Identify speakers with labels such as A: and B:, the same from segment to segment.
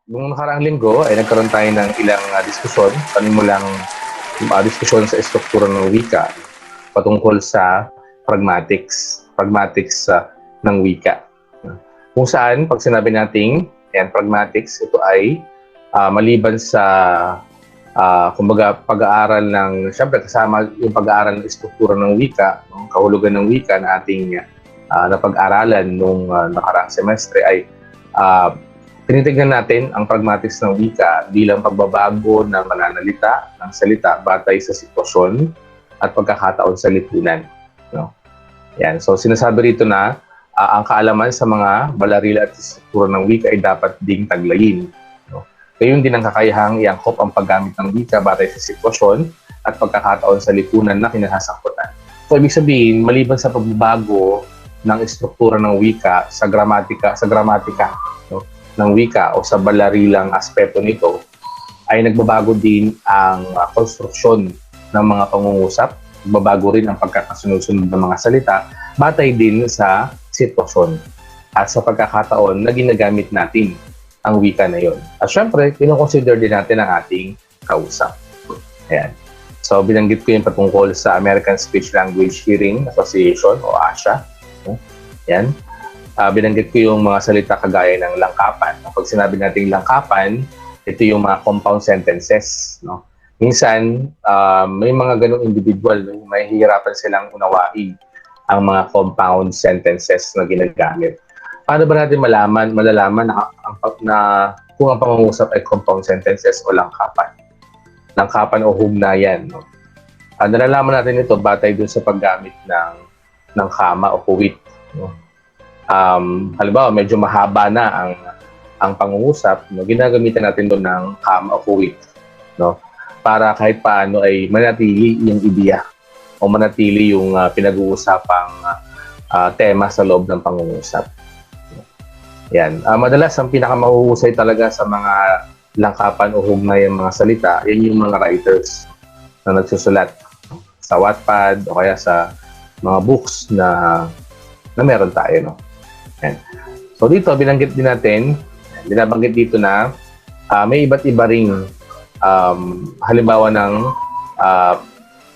A: Nung nakaraang linggo ay nagkaroon tayo ng ilang diskusyon, panimulang diskusyon sa estruktura ng wika patungkol sa pragmatics ng wika. Kung saan, pag sinabi nating pragmatics, ito ay maliban sa kumbaga pag-aaral ng, syempre kasama yung pag-aaral ng estruktura ng wika, no? Kahulugan ng wika na ating napag-aralan nung nakaraang semestre ay uh, tinitignan natin ang pragmatics ng wika bilang pagbabago ng mananalita ng salita batay sa sitwasyon at pagkakataon sa lipunan. No? Yan. So sinasabi rito na ang kaalaman sa mga balarila at struktura ng wika ay dapat ding taglayin. No? Gayon din ang kakayahang iangkop ang paggamit ng wika batay sa sitwasyon at pagkakataon sa lipunan na kinasangkutan. So ibig sabihin, maliban sa pagbabago ng struktura ng wika sa gramatika no? ng wika o sa balarilang aspeto nito, ay nagbabago din ang konstruksyon ng mga pangungusap, nagbabago rin ang pagkakasunod-sunod ng mga salita, batay din sa sitwasyon at sa pagkakataon na ginagamit natin ang wika na yon. At syempre, kinoconsider din natin ang ating kausap. Ayan. So, binanggit ko yung patungkol sa American Speech Language Hearing Association o ASHA. Yan. Binanggit ko yung mga salita kagaya ng langkapan. Kapag sinabi nating langkapan, ito yung mga compound sentences. No? Minsan, may mga ganong individual, may hihirapan silang unawain ang mga compound sentences na ginagamit. Paano ba natin malalaman na kung ang pangungusap ay compound sentences o langkapan? Langkapan o hugnayan. No? Nalalaman natin ito batay dun sa paggamit ng kama o kuwit. No? Halimbawa, medyo mahaba na ang pangungusap, no? Ginagamitan natin doon ng kama o kuwit. No? Para kahit paano ay manatili yung ideya o manatili yung pinag-uusapang tema sa loob ng pangungusap. Yan. Madalas, ang pinakamahuhusay talaga sa mga langkapan o hugnay ang mga salita, yan yung mga writers na nagsusulat sa Wattpad o kaya sa mga books na meron tayo. No? Yan. So dito, binabanggit dito na may iba't iba ring halimbawa ng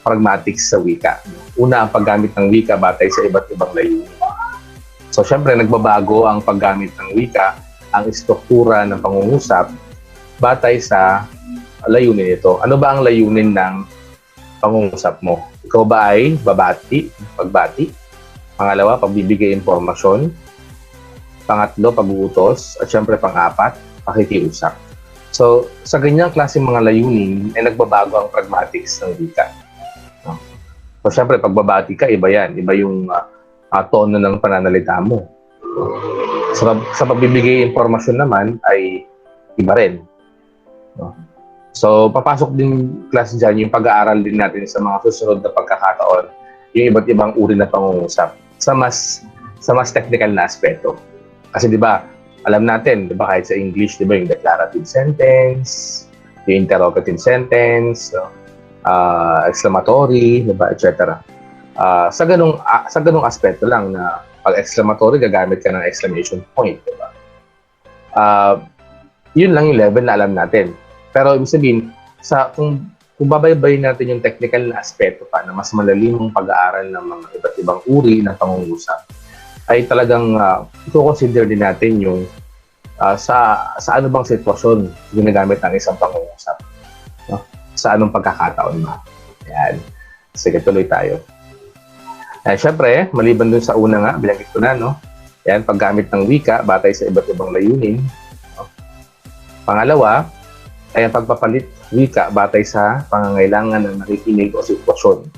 A: pragmatics sa wika. Una, ang paggamit ng wika batay sa iba't ibang layunin. So, syempre, nagbabago ang paggamit ng wika, ang istruktura ng pangungusap batay sa layunin nito. Ano ba ang layunin ng pangungusap mo? Ikaw ba ay pagbati? Pangalawa, pagbibigay impormasyon. Pangatlo, pag-uutos. At syempre, pang-apat, pakikiusap. So, sa ganyang klaseng mga layunin, ay nagbabago ang pragmatics ng wika. So, syempre, pagbabati ka, iba yan. Iba yung tono ng pananalita mo. Sa pagbibigay impormasyon naman, ay iba rin. So, papasok din klase dyan yung pag-aaral din natin sa mga susunod na pagkakataon, yung iba't ibang uri na pangungusap sa mas technical na aspeto. Kasi 'di ba, alam natin, 'di ba, kahit sa English, 'di ba, yung declarative sentence, yung interrogative sentence, exclamatory, 'di ba, etc. Sa ganung aspeto lang na pag exclamatory gagamit ka ng exclamation point, 'di ba? Yun lang yung level na alam natin. Pero ibig sabihin, kung babaybayin natin yung technical na aspeto pa na mas malalimong pag-aaral ng mga iba't ibang uri ng pangungusap, ay talagang i-consider din natin yung sa ano bang sitwasyon ginagamit ng isang pangungusap. No? Sa anong pagkakataon ba? Yan. Sige, tuloy tayo. Siyempre, maliban dun sa una nga, binanggit ko na, no? Yan, paggamit ng wika batay sa iba't ibang layunin. No? Pangalawa, ay ang pagpapalit wika batay sa pangangailangan ng nakikinig o sitwasyon.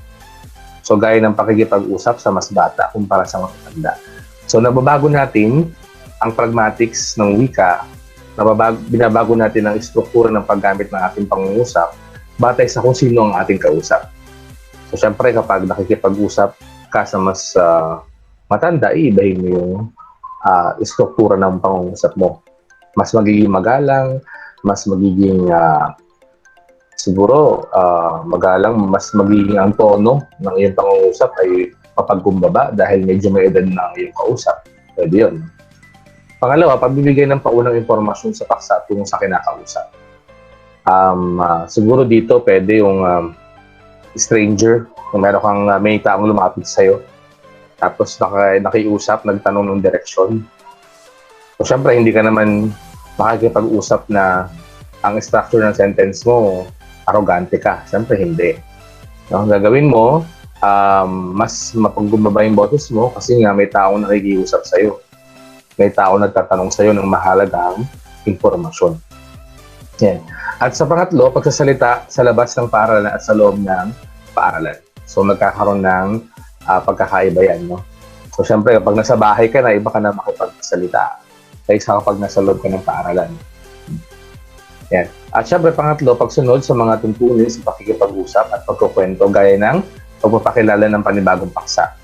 A: So, gaya ng pakikipag-usap sa mas bata kumpara sa matanda. So, nababago natin ang pragmatics ng wika, binabago natin ang istruktura ng paggamit ng ating pangungusap batay sa kung sino ang ating kausap. So, syempre, kapag nakikipag-usap ka sa mas matanda, iibahin mo yung istruktura ng pangungusap mo. Mas magiging magalang, mas magiging siguro magalang, mas magiging ang tono ng iyong pangungusap ay mapagkumbaba dahil medyo may edad na ang iyong kausap. Pwede yun. Pangalawa, pagbibigay ng paunang impormasyon sa paksa tungo sa kinakausap. Siguro dito pwede yung stranger, kung meron kang may taong lumapit sa'yo, tapos nakiusap, nagtanong ng direksyon. So, syempre, hindi ka naman makikipag-usap na ang structure ng sentence mo, arrogante ka. Syempre, hindi. No? Ang gagawin mo, mas mapagbumaba yung boses mo kasi nga may taong nakikiusap sa'yo. May taong nagtatanong sa'yo ng mahalagang impormasyon. Yan. At sa pangatlo, pagsasalita sa labas ng paaralan at sa loob ng paaralan. So, magkakaroon ng pagkakaiba yan, no? So, syempre, kapag nasa bahay ka na, iba ka na makipagsalita. Kaysa kapag nasa loob ka ng paaralan. Yan. At syempre, pangatlo, pagsunod sa mga tuntunin sa pakikipag-usap at pagkukwento gaya ng pagpapakilala ng panibagong paksa.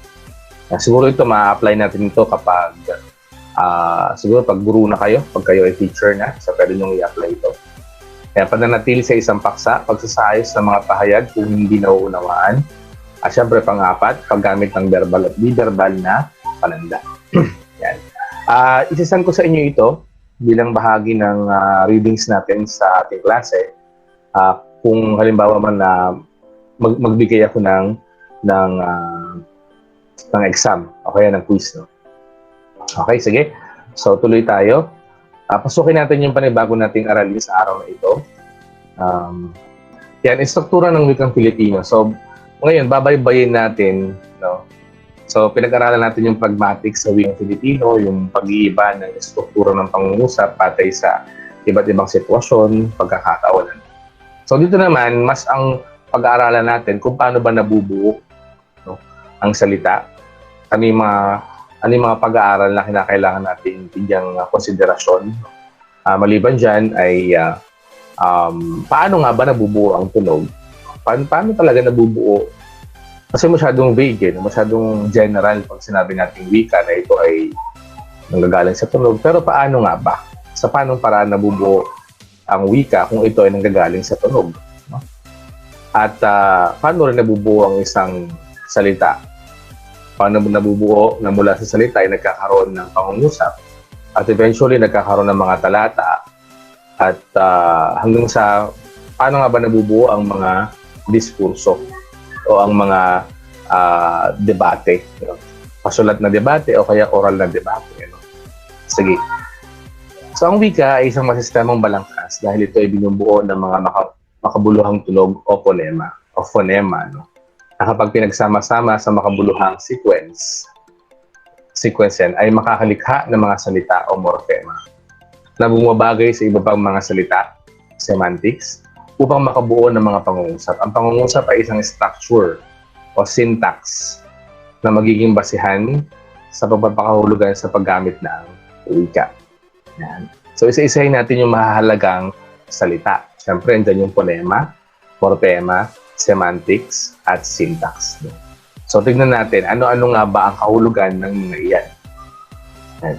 A: Siguro ito, ma-apply natin ito kapag siguro pag guru na kayo, pag kayo ay teacher na, so pwede nyo i-apply ito. Kaya pananatili sa isang paksa, pagsasayos ng mga pahayag kung hindi nauunawaan. At syempre, pang-apat, paggamit ng verbal at di-verbal na pananda. Yan. Isasend ko sa inyo ito bilang bahagi ng readings natin sa ating klase. Kung halimbawa man na magbigay ako ng exam o kaya ng quiz, no? Okay, sige. So, tuloy tayo. Pasukin natin yung panibago nating aralin sa araw na ito. Yan, istruktura ng wikang Pilipino. So, ngayon, babaybayin natin, no? So, pinag-aralan natin yung pragmatics sa wikang Filipino, yung pag-iiba ng struktura ng pangungusap patay sa iba't ibang sitwasyon, pagkakataon. So, dito naman, mas ang pag-aaralan natin kung paano ba nabubuo, no, ang salita. Ano yung mga pag-aaral na kinakailangan natin bigyang konsiderasyon. Maliban dyan ay paano nga ba nabubuo ang tunog? Paano talaga nabubuo? Kasi masyadong vague, masyadong general pag sinabi natin wika na ito ay nanggagaling sa tunog. Pero paano nga ba? Sa paanong paraan nabubuo ang wika kung ito ay nanggagaling sa tunog? No? At paano rin nabubuo ang isang salita? Paano nabubuo na mula sa salita ay nagkakaroon ng pangungusap at eventually nagkakaroon ng mga talata at hanggang sa paano nga ba nabubuo ang mga diskurso o ang mga debate, pasulat na debate o kaya oral na debate. Sige. So ang wika ay isang masistemang balangkas dahil ito ay binubuo ng mga makabuluhang tunog o phonema, no? Na kapag pinagsama-sama sa makabuluhang sequence yan, ay makakalikha ng mga salita o morphema na bumabagay sa iba pang mga salita, semantics, upang makabuo ng mga pangungusap. Ang pangungusap ay isang structure o syntax na magiging basihan sa pagpapakahulugan sa paggamit ng wika. Yan. So, isa-isahin natin yung mahalagang salita. Siyempre, andyan yung phonema, morphema, semantics, at syntax. So, tignan natin, ano-ano nga ba ang kahulugan ng mga iyan. Yan.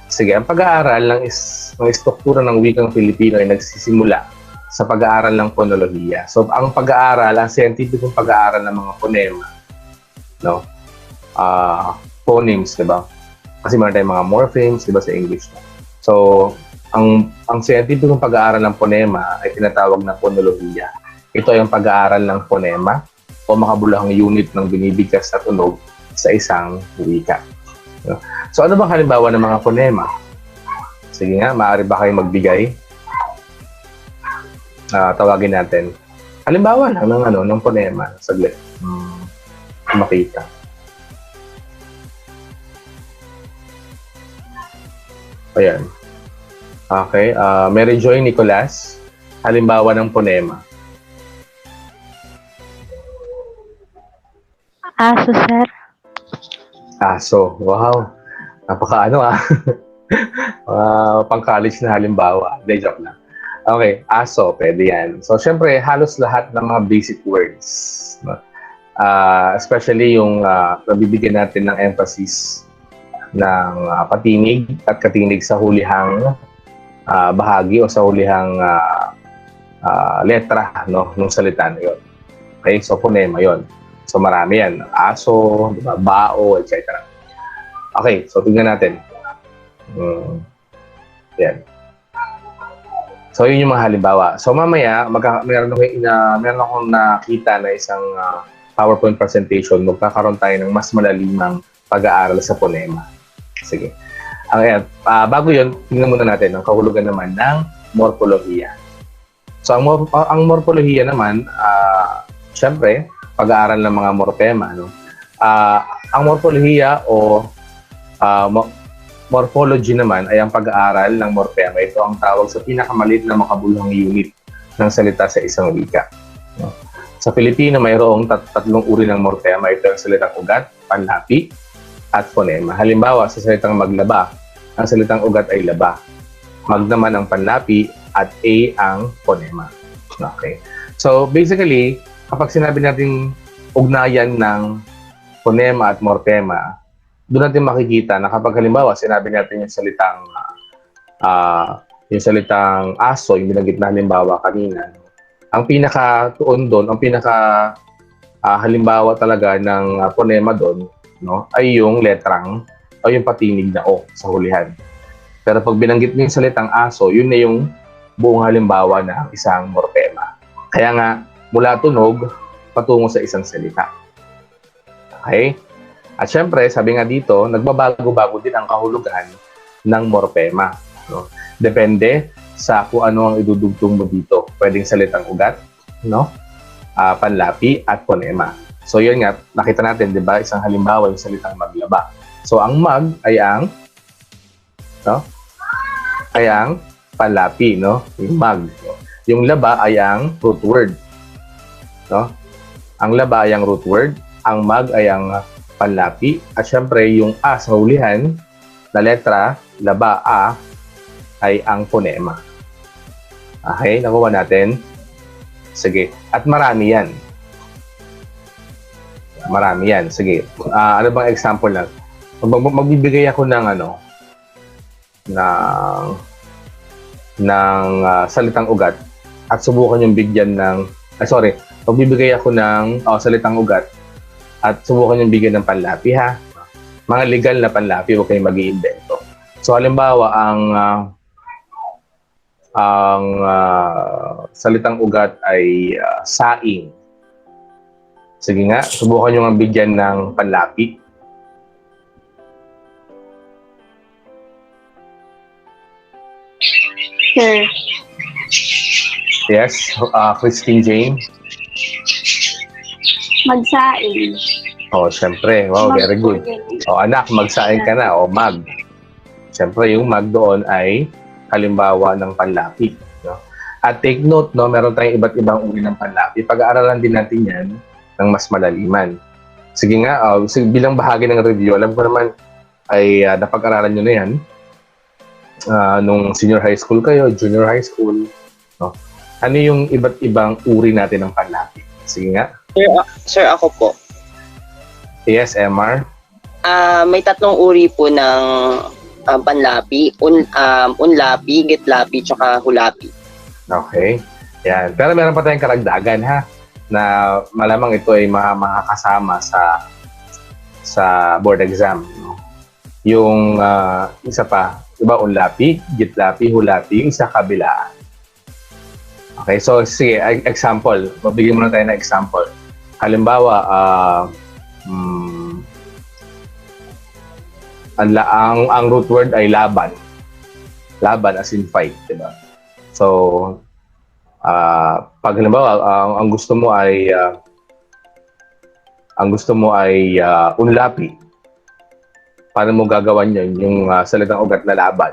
A: Sige, ang pag-aaral ng struktura ng wikang Filipino ay nagsisimula sa pag-aaral ng phonolohiya. So, ang pag-aaral, ang scientific pag-aaral ng mga phonema, no? Phonemes, di ba? Kasi meron tayong mga morphemes, di ba, sa English. So, ang scientific pag-aaral ng phonema ay tinatawag na phonolohiya. Ito ay ang pag-aaral ng phonema o makabuluhang unit ng binibigkas na tunog sa isang wika. So, ano bang halimbawa ng mga phonema? Sige nga, maaari ba kayo magbigay? Tawagin natin. Halimbawa lang ng phonema. Saglit. Makita. Ayan. Okay. Mary Joy Nicolas. Halimbawa ng phonema.
B: Aso, sir.
A: Aso. Wow. Pang-college na halimbawa. Hindi, joke lang. Okay, aso, pwede yan. So, syempre, halos lahat ng mga basic words. No? Especially yung nabibigyan natin ng emphasis ng patinig at katinig sa hulihang bahagi o sa hulihang letra, no, ng salita na yun. Okay, so phonema yun. So, marami yan. Aso, diba, bao, etc. Okay, so tingnan natin. Yan. So, yun yung mga halimbawa. So, mamaya, meron akong nakita na isang PowerPoint presentation. Magkakaroon tayo ng mas malalimang pag-aaral sa phonema. Sige. Bago yun, tingnan muna natin ang kahulugan naman ng morpolohiya. So, ang morpolohiya naman, syempre, pag-aaral ng mga morpema. No? Ang morpolohiya o morphology naman ay ang pag-aaral ng morpema. Ito ang tawag sa pinakamaliit na makabuluhang unit ng salita sa isang wika. No? Sa Pilipino, mayroong tatlong uri ng morpema. Ito ang salitang ugat, panlapi, at phonema. Halimbawa, sa salitang maglaba, ang salitang ugat ay laba. Mag naman ang panlapi at A ang phonema. Okay. So, basically, kapag sinabi natin ugnayan ng phonema at morpema, doon natin makikita na kapag halimbawa sinabi natin yung salitang aso, yung binanggit na halimbawa kanina, ang pinaka-tuon doon, ang halimbawa talaga ng phonema doon, no, ay yung letrang o yung patinig na O sa hulihan. Pero pag binanggit mo yung salitang aso, yun na yung buong halimbawa ng isang morpema. Kaya nga, mula tunog, patungo sa isang salita. Okay? At syempre, sabi nga dito, nagbabago-bago din ang kahulugan ng morpema. No? Depende sa kung ano ang idudugtong mo dito. Pwedeng salitang ugat, no? Panlapi, at phonema. So yun nga, nakita natin, di ba? Isang halimbawa, yung salitang maglaba. So ang mag ay ang, no? Ay ang panlapi, no? Yung mag. No? Yung laba ay ang root word. No? Ang laba ay ang root word. Ang mag ay ang panlapi. At syempre, yung A sa hulihan na letra, laba A, ay ang phonema. Okay, nakuha natin. Sige. At marami yan. Marami yan. Sige. Ano bang example lang? Magbibigay ako ng salitang ugat at subukan yung bigyan ng magbibigay ako ng salitang ugat at subukan yung bigyan ng panlapi, ha? Mga legal na panlapi, huwag kayong mag-iimbento. So, halimbawa, ang salitang ugat ay saing. Sige nga, subukan nyo nga bigyan ng panlapi.
B: Sir.
A: Yes, Christine Jane.
B: Magsaing.
A: Oh, syempre. Wow, very good. Oh, anak, magsaing ka na. Oh, mag. Syempre, yung mag doon ay halimbawa ng panlapi. No? At take note, no, meron tayong iba't ibang uri ng panlapi. Pag-aaralan din natin yan ng mas malaliman. Sige nga, bilang bahagi ng review, alam ko naman ay napag-aralan nyo na yan. Nung senior high school kayo, junior high school. No? Ano yung iba't ibang uri natin ng panlapi? Sige nga.
C: Sir, ako po.
A: Yes, MR.
C: May tatlong uri po ng panlapi. Unlapi, gitlapi, tsaka hulapi.
A: Okay. Yan. Pero meron pa tayong karagdagan, ha? Na malamang ito ay makakasama sa board exam. No? Yung isa pa, diba, unlapi, gitlapi, hulapi, yung isa kabilaan. Okay, so sige, example. Mabigyan muna tayo ng example. Halimbawa, ang root word ay laban. Laban as in fight, diba? So, pag halimbawa, ang gusto mo ay unlapi. Paano mo gagawan yun? Yung salitang ugat na laban.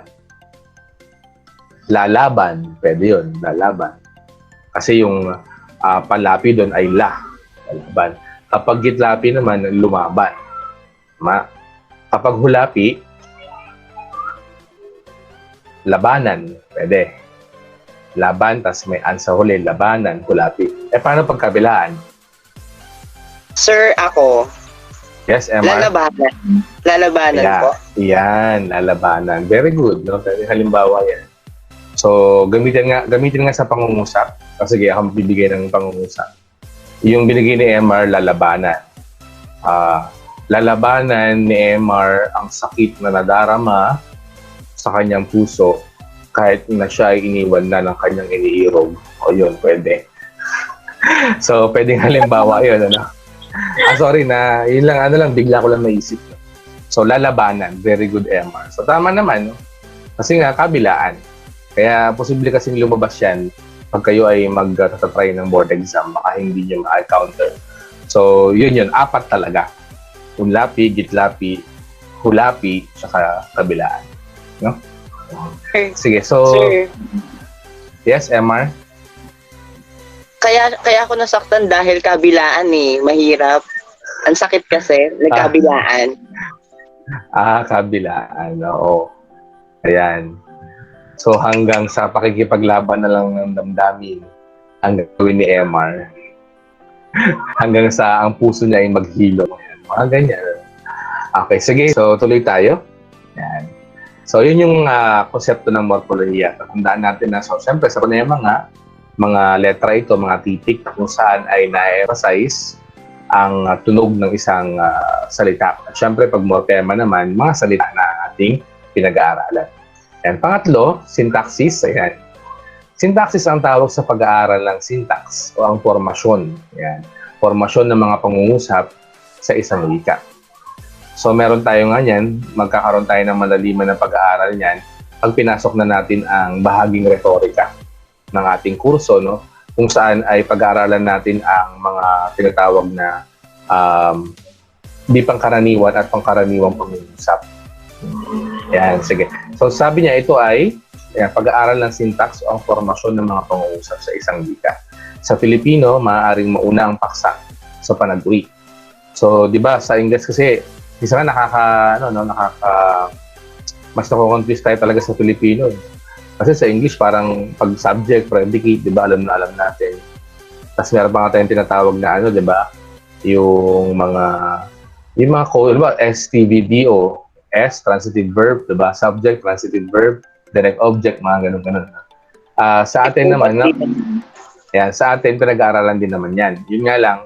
A: Lalaban, pwede yun, lalaban. Kasi yung panlapi doon ay lalaban. Kapag gitlapi naman, lumaban. Kapag hulapi, labanan, pwede. Laban, tas may an sa huli, labanan, hulapi. Paano pagkabilaan?
C: Sir, ako.
A: Yes, MR?
C: Lalabanan. Lalabanan po.
A: Yan, lalabanan. Very good, no? Very halimbawa yan. So, gamitin nga sa pangungusap. Sige, ako magbibigay ng pangungusap. Yung binigay ni MR, lalabanan. Lalabanan ni MR ang sakit na nadarama sa kanyang puso kahit na siya ay iniwan na ng kanyang iniirog. O yun, pwede. So, pwedeng halimbawa yun, ano? Sorry na, yun lang, bigla ko lang naisip. So, lalabanan. Very good, Emma. So, tama naman, no? Kasi nga, kabilaan. Kaya, posible kasing lumabas yan pag kayo ay mag-try ng board exam, baka hindi nyo ma-counter. So, yun, 4 talaga. Unlapi, gitlapi, hulapi, saka kabilaan. No? Sige, so...
C: Sir,
A: Yes, MR?
C: kaya ako nasaktan dahil kabilaan eh. Mahirap. Ang sakit kasi, nagkabilaan.
A: Kabilaan. Oo. Ayan. So, hanggang sa pakikipaglaban na lang ng damdamin ang gagawin ni MR. Hanggang sa ang puso niya ay maghilo. Mga ganyan. Okay, sige. So, tuloy tayo. Ayan. So, yun yung konsepto ng morpolohiya. Tandaan natin na, so, siyempre, sa panema nga, mga letra ito, mga titik kung saan ay na-emphasize ang tunog ng isang salita. At syempre, pag morphema naman, mga salita na ating pinag-aaralan. And pangatlo, syntaxis. Ayan. Syntaxis ang tawag sa pag-aaral ng syntax o ang formasyon. Ayan. Formasyon ng mga pangungusap sa isang wika. So, meron tayo nga yan, magkakaroon tayo ng malaliman na pag-aaral niyan pag pinasok na natin ang bahaging retorika ng ating kurso, no? Kung saan ay pag-aaralan natin ang mga tinatawag na di pangkaraniwan at pangkaraniwang pangungusap. Yan, sige. So sabi niya, ito ay pag-aaral ng syntax o ang formasyon ng mga pangungusap sa isang wika. Sa Filipino, maaaring mauna ang paksa sa panaguri. So, di ba, sa English kasi, isa nga mas nako-confuse tayo talaga sa Filipino. Kasi sa English, parang pag subject, predicate, di ba, alam natin. Tapos meron pa nga tayong tinatawag na di ba, yung mga code, di ba, STVDO, S, transitive verb, di ba, subject, transitive verb, direct object, mga ganun-ganun. Sa atin naman, sa atin, pinag-aaralan din naman yan. Yun nga lang,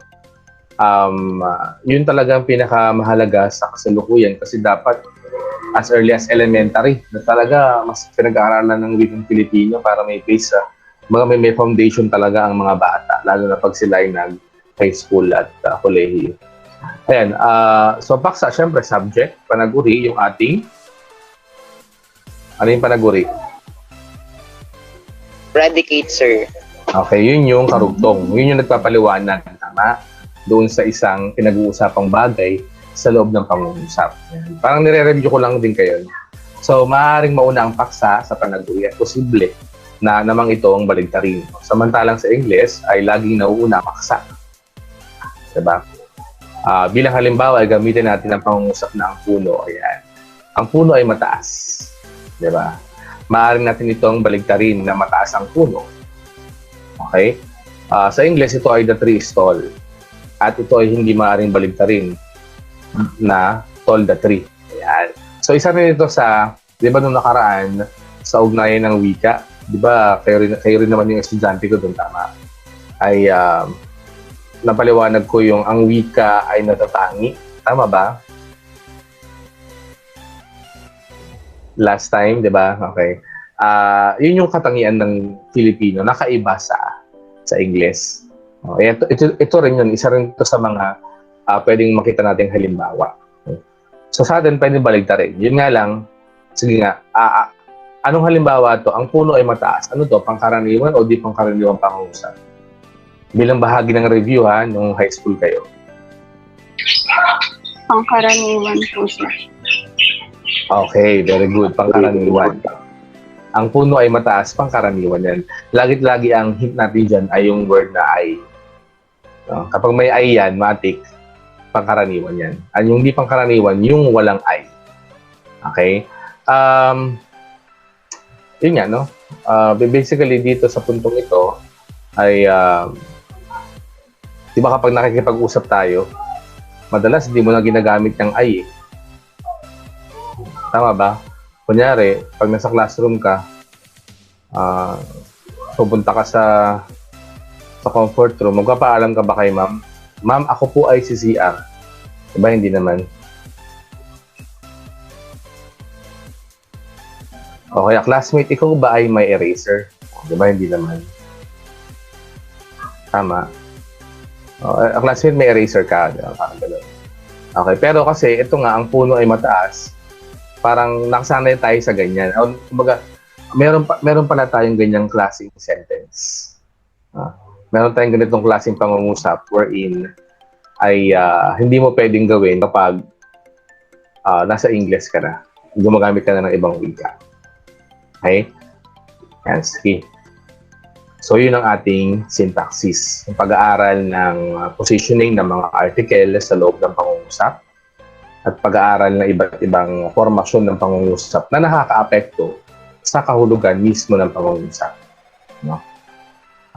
A: yun talagang pinakamahalaga sa kasalukuyan kasi dapat as early as elementary na talaga mas pinag-aaralan ng wikang Pilipino para may base may foundation talaga ang mga bata lalo na pag sila ay nag-high school at kolehiyo. Ayan, so paksa, syempre subject, panaguri, yung ating ano yung panaguri?
C: Predicate, sir.
A: Okay, yun yung karugtong. Yun yung nagpapaliwanag, tama? Doon sa isang pinag-uusapang bagay sa loob ng pangungusap. Yan. Parang nire-review ko lang din kayo. So, maaaring mauna ang paksa sa panaguri at posible na namang ito ang baligtarin. Samantalang sa English ay laging nauuna ang paksa. Diba? Bilang halimbawa, ay gamitin natin ang pangungusap na ang puno. Ayan. Ang puno ay mataas. Diba? Maaaring natin itong baligtarin na mataas ang puno. Okay? Sa English, ito ay the tree is tall. At ito ay hindi maaaring baligtarin na tall the tree. Ayan. So, isa rin ito sa, di ba nung nakaraan, sa ugnayan ng wika, di ba, kayo rin naman yung estudyante ko doon, tama? Ay, napaliwanag ko yung ang wika ay natatangi. Tama ba? Last time, di ba? Okay. Yun yung katangian ng Filipino, nakaiba sa English. Ito rin yun, isa rin ito sa mga pwedeng makita nating halimbawa. So sa atin, pwedeng baligtarin. Yun nga lang, sige nga, anong halimbawa to? Ang puno ay mataas. Ano to? Pangkaraniwan o di pangkaraniwan pangungusap? Bilang bahagi ng review nung high school kayo.
B: Pangkaraniwan po siya.
A: Okay, very good. Pangkaraniwan. Ang puno ay mataas, pangkaraniwan yan. Lagi ang hint natin dyan ay yung word na ay. Kapag may ay yan, matik, pangkaraniwan yan. At yung di pangkaraniwan, yung walang ay. Okay? Yun nga, no? Basically, dito sa puntong ito, ay, di ba kapag nakikipag-usap tayo, madalas hindi mo na ginagamit yung ay. Tama ba? Kunyari, pag nasa classroom ka, pupunta ka sa comfort room, magpapaalam ka ba kay ma'am? Ma'am, ako po ay si CR. Diba, hindi naman? O kaya, classmate, ikaw ba ay may eraser? Di ba? Hindi naman. Tama. O, classmate, may eraser ka. Di ba? Parang gano'n. Okay, pero kasi, ito nga, ang puno ay mataas. Parang nakasanay tayo sa ganyan. O, kumbaga, meron pala tayong ganyang klaseng sentence. Meron tayong ganitong klaseng pangungusap wherein ay hindi mo pwedeng gawin kapag nasa English ka na. Gumagamit ka na ng ibang wika. Okay? Yan, sige. So, yun ang ating syntaxis. Yung pag-aaral ng positioning ng mga article sa loob ng pangungusap at pag-aaral ng iba't ibang formasyon ng pangungusap na nakaka-apekto sa kahulugan mismo ng pangungusap. No?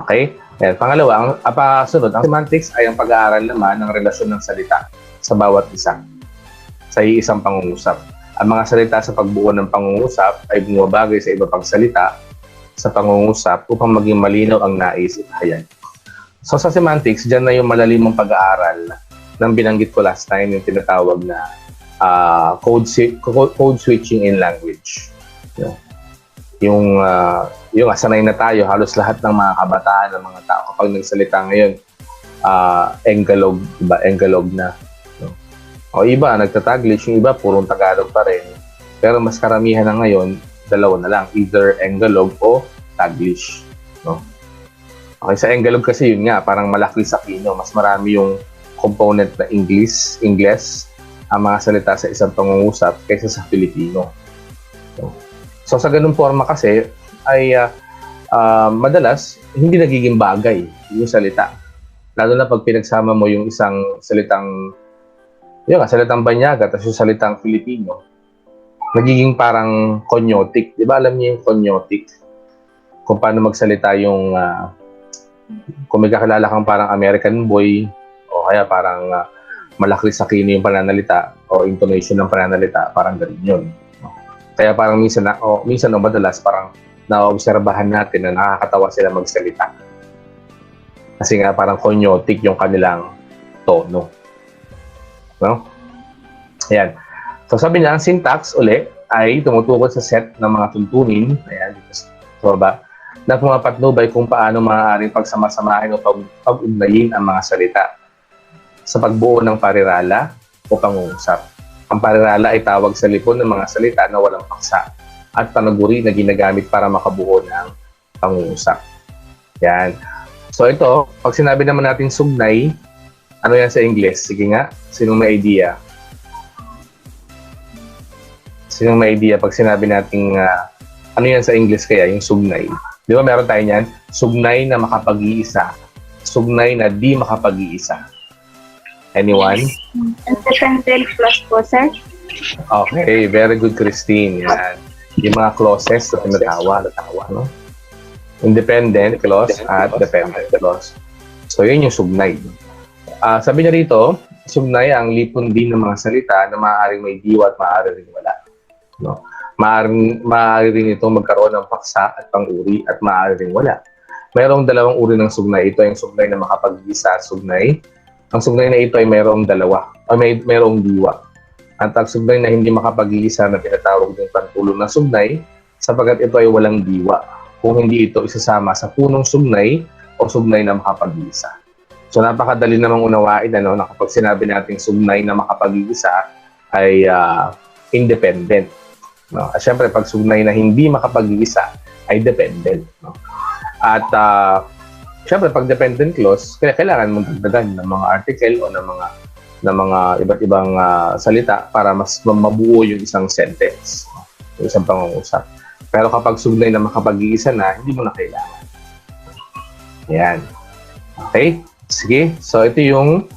A: Okay? Ayan. Pangalawa, sunod, ang semantics ay ang pag-aaral naman ng relasyon ng salita sa bawat isa sa isang pangungusap. Ang mga salita sa pagbuo ng pangungusap ay bumabagay sa iba pang salita sa pangungusap upang maging malinaw ang nais itahayan. So sa semantics, dyan na yung malalimang pag-aaral ng binanggit ko last time, yung tinatawag na code switching in language. Yung sanay na tayo, halos lahat ng mga kabataan, ng mga tao, kapag nagsalita ngayon, Enggalog, iba, Enggalog na. No? O iba, nagtataglish, yung iba, purong Tagalog pa rin. Pero mas karamihan na ngayon, dalawa na lang, either Enggalog o Taglish. No? Okay, sa Enggalog kasi yun nga, parang malaki sa kino, mas marami yung component na English, ang mga salita sa isang pangungusap kaysa sa Filipino. So sa ganung forma kasi ay madalas hindi nagiging bagay yung salita. Lalo na pag pinagsama mo yung isang salitang banyaga at yung salitang Filipino, nagiging parang konyotik. Di ba alam niyo yung konyotik? Kung paano magsalita yung kung may kakilala kang parang American boy o kaya parang malaki sa kino yung pananalita o intonation ng pananalita, parang ganun yun. Kaya parang minsan o madalas parang naobserbahan natin na nakakatawa sila magsalita. Kasi nga parang konyotik yung kanilang tono. No? Ayan. So sabi niya, ang syntax uli ay tumutukod sa set ng mga tuntunin, ayan, dito sa baba, na pumapatnubay kung paano maaaring pagsamasamahin o pag-ugnayin ang mga salita sa pagbuo ng parirala o pangungusap. Ang parirala ay tawag sa lipon ng mga salita na walang paksa at panaguri na ginagamit para makabuo ng pangungusap. Yan. So ito, pag sinabi naman natin sugnay, ano yan sa English? Sige nga, sinong may idea? Sinong may idea pag sinabi natin ano yan sa English kaya, yung sugnay? Di ba meron tayo niyan? Sugnay na makapag-iisa. Sugnay na di makapag-iisa. Anyone?
B: Independent clause po, sir.
A: Okay, very good, Christine. Yan. Yung mga clauses na tinatawa, no? Independent clause at dependent clause. So, yun yung sugnay. Sabi niya rito, sugnay ang lipon din ng mga salita na maaaring may diwa at maaari rin wala. No? Maaari rin ito magkaroon ng paksa at pang-uri at maaari rin wala. Mayroong dalawang uri ng sugnay. Ito yung sugnay na makapag-isa at sugnay. Ang sugnay na ito ay mayroong dalawa o mayroong diwa. At ang sugnay na hindi makapag-iisa na tinatawag ng pantulong na sugnay sapagkat ito ay walang diwa kung hindi ito isasama sa punong sugnay o sugnay na makapag-iisa. So napakadali namang unawain na kapag sinabi natin sugnay na makapag-iisa ay independent. No? At syempre pag sugnay na hindi makapag-iisa ay dependent. No? At syempre pag dependent clause, kailangan mong dagdagan ng mga article o ng mga iba't ibang salita para mas mabuo yung isang sentence, yung isang pangungusap. Pero kapag sugnay na makapag-iisa na, hindi mo na kailangan. Yan. Okay? Sige. So ito yung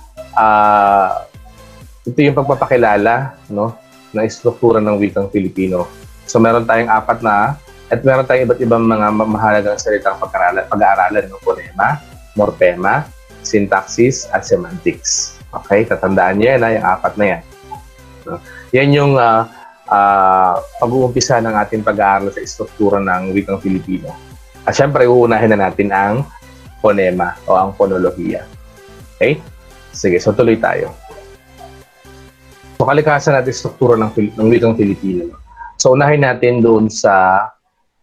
A: pagpapakilala, no, na struktura ng wikang Filipino. So meron tayong apat na at meron tayong iba't ibang mga mahalagang salitang pag-aaralan ng phonema, morphema, syntaxis, at semantics. Okay? Tatandaan niyo yan, yung apat na yan. No? Yan yung pag-uumpisa ng ating pag-aaral sa struktura ng wikang Filipino. At syempre, uunahin na natin ang phonema o ang phonolohiya. Okay? Sige, so tuloy tayo. So, kalikasan natin struktura ng wikang Filipino. So, unahin natin doon sa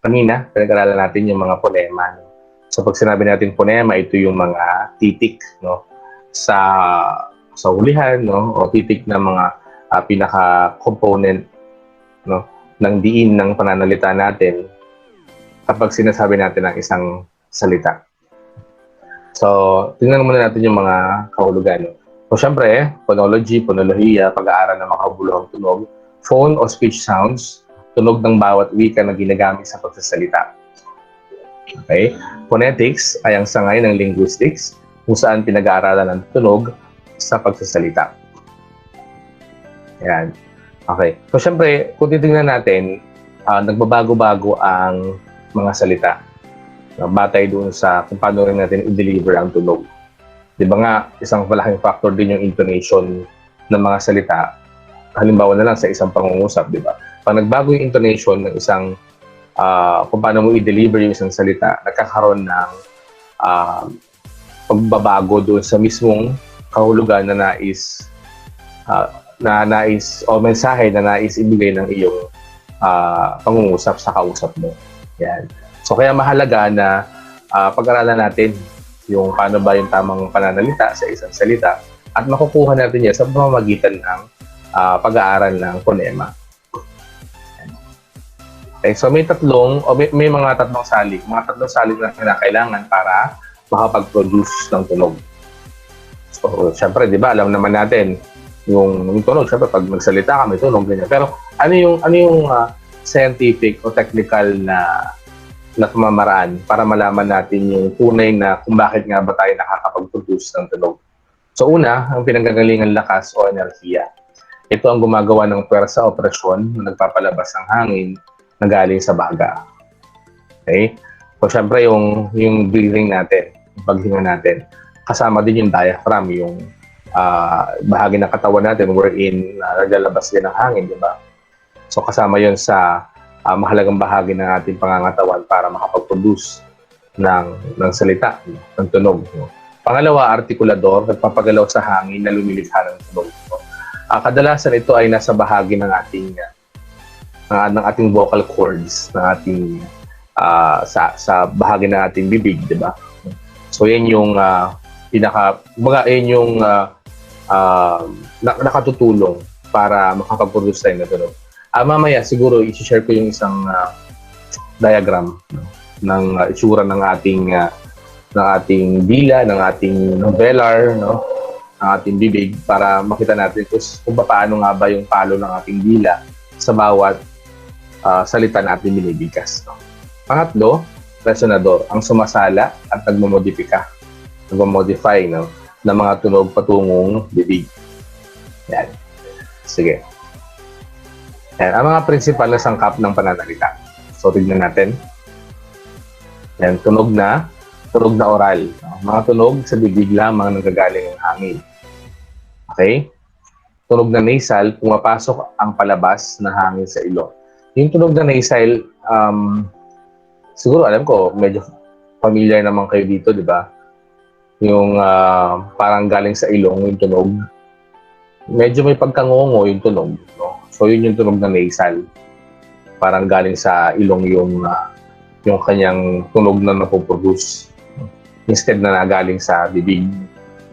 A: kanina, pinag-aralan natin yung mga phonema. No? So, pag sinabi natin phonema, ito yung mga titik, no? Sa hulihan, no? O titik na mga pinaka-component, no? Ng diin ng pananalita natin kapag sinasabi natin ang isang salita. So, tingnan muna natin yung mga kahulugan. No? So, syempre, phonology, phonolohiya, pag-aaral ng makabuluhang tunog, phone o speech sounds, tunog ng bawat wika na ginagamit sa pagsasalita. Okay? Phonetics ay ang sangay ng linguistics kung saan pinag-aaralan ng tunog sa pagsasalita. Ayan. Okay. So, syempre, kung titingnan natin, nagbabago-bago ang mga salita. Batay doon sa kung paano rin natin i-deliver ang tunog. Di ba nga, isang malaking factor din yung intonation ng mga salita. Halimbawa na lang sa isang pangungusap, di ba? Pag nagbago yung intonation ng isang kung paano mo i-deliver yung isang salita, nagkakaroon ng pagbabago doon sa mismong kahulugan na nais o mensahe na nais ibigay ng iyong pangungusap sa kausap mo. Yan. So kaya mahalaga na pag-aralan natin yung paano ba yung tamang pananalita sa isang salita at makukuha natin yan sa pamamagitan ng pag-aaral ng phonema. Okay, so may mga tatlong salik na kailangan para makapag-produce ng tunog. So, syempre, di ba, alam naman natin yung tunog. Syempre, pag magsalita ka, may tunog, ganyan. Pero ano yung scientific o technical na pamamaraan para malaman natin yung tunay na kung bakit nga ba tayo nakakapag-produce ng tunog? So, una, ang pinanggagalingan lakas o enerhiya. Ito ang gumagawa ng pwersa o presyon na nagpapalabas ng hangin na galing sa baga. Okay? So, syempre, yung breathing natin, yung paghinga natin, kasama din yung diaphragm, yung bahagi ng katawan natin wherein naglalabas din ng hangin, di ba? So, kasama yun sa mahalagang bahagi ng ating pangangatawan para makapag-produce ng salita, ng tunog. Pangalawa, artikulador, nagpapagalaw sa hangin na lumilikha ng tunog. Kadalasan ito ay nasa bahagi ng ating vocal cords, ng ating sa bahagi ng ating bibig, di ba? So yan yung nakatutulong para makapag-produce tayo ng tunog. Mamaya siguro i-share ko yung isang diagram ng itsura ng ating dila, ng ating novelar, no? Ng ating bibig para makita natin kung paano nga ba yung palo ng ating dila sa bawat salita na ating binibigkas. No? Pangatlo, resonador, ang sumasala at nagmamodify no, ng mga tunog patungong bibig. Yan. Sige. Yan. Ang mga principal na sangkap ng pananalita. So, tignan natin. Yan. Tunog na oral. No? Mga tunog sa bibig lamang nanggagaling ng hangin. Okay? Tunog na nasal, pumapasok ang palabas na hangin sa ilong. Yung tunog na nasal, siguro alam ko, medyo familiar naman kayo dito, di ba? Yung parang galing sa ilong, yung tunog. Medyo may pagkangongo yung tunog. No? So, yun yung tunog na nasal. Parang galing sa ilong yung kanyang tunog na napoproduce. Instead na nagaling sa bibig.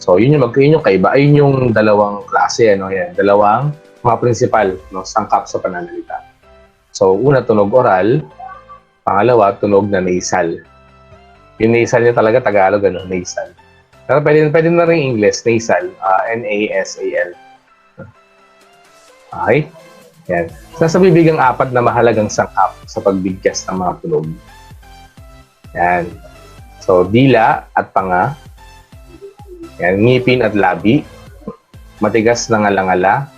A: So, yun yung kaiba. Ayun yung dalawang klase, ano, yan. Dalawang mga principal, no, sangkap sa pananalita. So, una, tunog oral. Pangalawa, tunog na nasal. Yung nasal niya talaga, Tagalog, ano, nasal. Pero pwede na rin English, nasal. N-A-S-A-L. Okay? Yan. Nasa bibig ang apat na mahalagang sangkap sa pagbigkas ng mga tunog. Yan. So, dila at panga. Yan. Ngipin at labi. Matigas na ngalangala.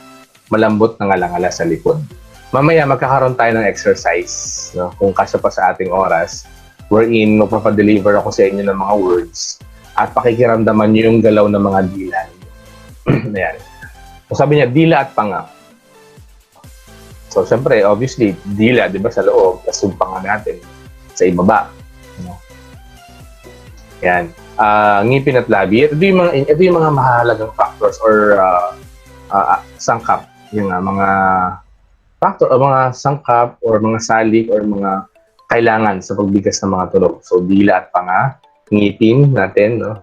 A: Malambot na ngalangala sa likod. Mamaya, magkakaroon tayo ng exercise, no? Kung kasya pa sa ating oras, wherein magpapadeliver ako sa inyo ng mga words at pakikiramdaman nyo yung galaw ng mga dila. Ayan. So, sabi niya, dila at panga. So, syempre, obviously, dila, di ba, sa loob, tapos yung panga natin sa ibaba. No? Yan. Ngipin at labi. Ito yung mga mahalagang factors or sangkap, yung mga factor o mga sangkap or mga salik or mga kailangan sa pagbigkas ng mga tunog. So, dila at panga, ngipin natin, no?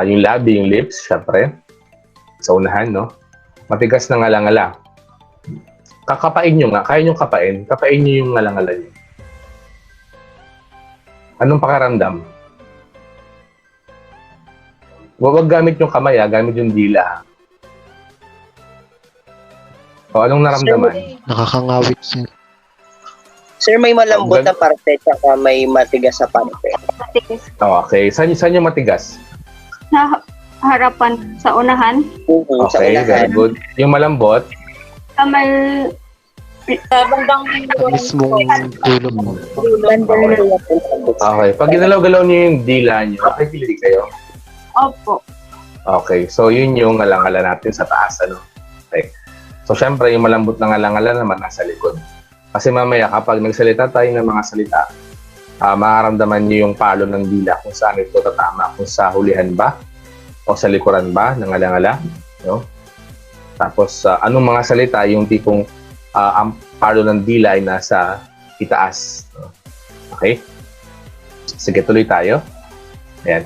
A: Yung labi, yung lips, syempre, sa unahan, no? Matigas na ngalangala. Kakapain nyo nga, kaya nyo kapain nyo yung ngalangala nyo. Anong pakiramdam? Huwag gamit yung kamay, gamit yung dila. O, anong naramdaman?
D: Nakakangawit, sir.
C: Sir, may malambot na parte tsaka may matigas sa parte.
B: Matigas.
A: Okay, saan yung matigas?
B: Sa harapan, sa unahan.
C: Sa
A: Okay, very
C: unahan.
A: good. Yung malambot,
B: Sa may
E: Bandang
D: Mismong dulo mo.
A: okay. Pag ginalaw-galaw niyo yung dila niyo, nakikilig kayo.
B: opo.
A: Okay, so yun yung ngalangala natin sa taas, ano? Okay. So, syempre, yung malambot na ngalangala naman nasa likod. Kasi mamaya, kapag nagsalita tayo ng mga salita, makaramdaman niyo yung palo ng dila kung saan ito tatama, kung sa hulihan ba o sa likuran ba ng ngalangala, no? Tapos, anong mga salita, yung tipong ang palo ng dila ay nasa itaas. No? Okay? Sige, tuloy tayo. Ayan.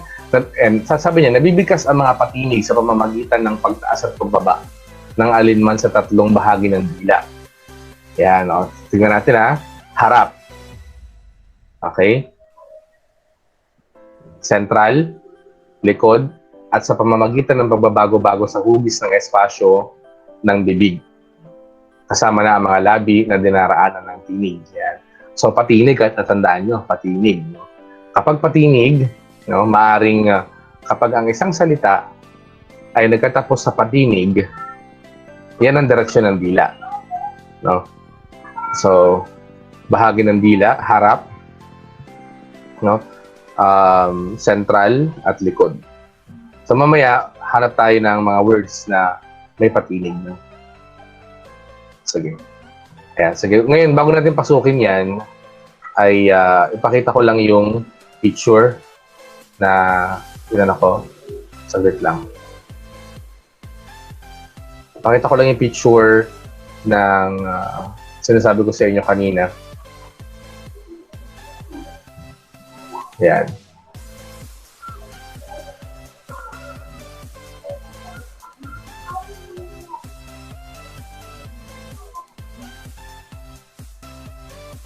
A: And sasabi niya, nabibigkas ang mga patinig sa pamamagitan ng pagtaas at pagbaba ng alinman sa tatlong bahagi ng dila. Yan, no? Tingnan natin, harap. Okay? Sentral, likod, at sa pamamagitan ng pagbabago-bago sa hugis ng espasyo ng bibig. Kasama na ang mga labi na dinaraanan ng tinig. Yan. So, patinig, at natandaan nyo, patinig. No? Kapag patinig, no, maaring kapag ang isang salita ay nagkatapos sa patinig, yan ang direksyon ng dila. No? So, bahagi ng dila, harap, no? Sentral at likod. So, mamaya, hanap tayo ng mga words na may patinig. No? Sige. Ayan, sige. Ngayon, bago natin pasukin yan, ay ipakita ko lang yung picture na ilan ako. Saglit lang. Pakita ko lang yung picture ng sinasabi ko sa inyo kanina. Yan.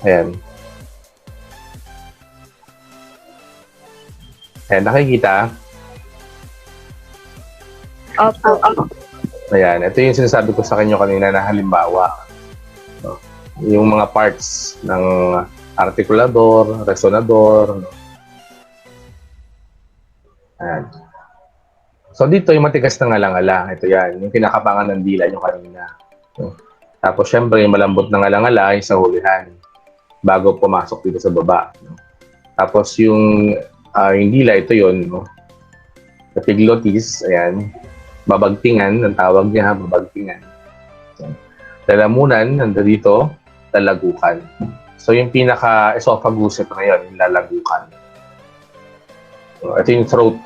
A: Ayan. Ayan, nakikita?
B: Opo.
A: Ayan, ito yung sinasabi ko sa kanyo kanina na halimbawa. No? Yung mga parts ng artikulador, resonador. No? Ayan. So dito yung matigas na ngalangala. Ito yan, yung kinakapangan ng dila nyo kanina. No? Tapos syempre yung malambot na ngalangala yung sa hulihan bago pumasok dito sa baba. No? Tapos yung dila, ito yun. No? Epiglottis, ayan. Babagtingan, ang tawag niya, babagtingan. Lalamunan, nandito, lalagukan. So, yung pinaka-esophagus ito ngayon, yung lalagukan. So, ito yung throat,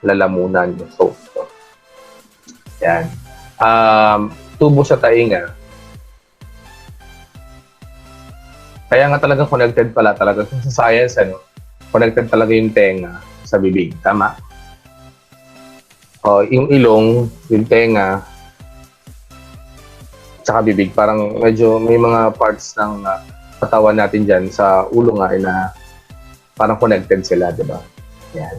A: lalamunan, yung throat. So, yan. Tubo sa tainga. Kaya nga talagang connected pala talaga. Kung sa science, connected talaga yung tenga sa bibig. Tama? Yung ilong, yung tenga, tsaka bibig, parang medyo may mga parts ng katawan natin dyan sa ulo nga na parang connected sila, di ba? Yan.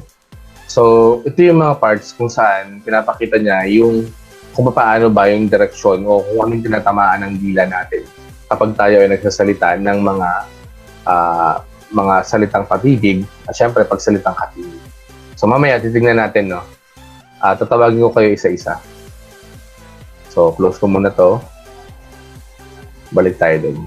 A: So, ito yung mga parts kung saan pinapakita niya yung kung paano ba yung direksyon o kung anong tinatamaan ng dila natin kapag tayo ay nagsasalita ng mga salitang patibig at syempre pagsalitang katinig. So, mamaya titignan natin, no? Tatawagin ko kayo isa-isa. So, close ko muna to. Balik tayo dun.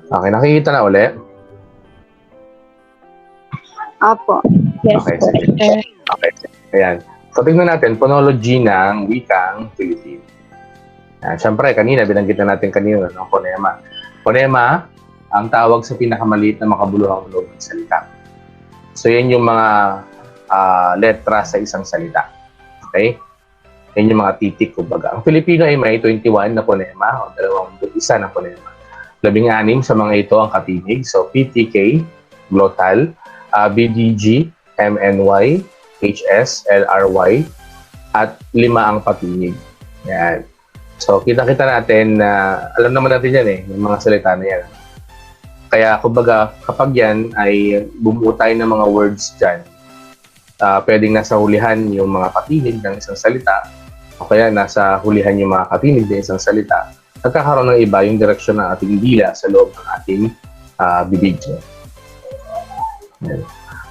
A: Okay, nakikita na uli?
B: Opo.
E: Yes,
A: Okay,
E: po.
A: sige. Okay. Ayan. So, tingnan natin, phonology ng wikang Filipino. Siyempre, kanina, binanggit na natin kanina, no? Phonema. Phonema, ang tawag sa pinakamaliit na makabuluhang unog ng salita. So, yan yung mga letra sa isang salita. Okay? Yan yung mga titik, kumbaga. Ang Filipino ay may 21 na phonema o 21 na phonema. 16 sa mga ito ang katinig. So, PTK, glottal, BDG, MNY, HS, LRY, at 5 ang patinig. Yan. So, kita-kita natin na alam naman natin yan yung mga salita na yan. Kaya, kumbaga, kapag yan ay bumuo tayo ng mga words dyan, pwedeng nasa hulihan yung mga patinig ng isang salita o kaya nasa hulihan yung mga katinig ng isang salita, nagkakaroon ng iba yung direksyon ng ating dila sa loob ng ating bibig. Yan.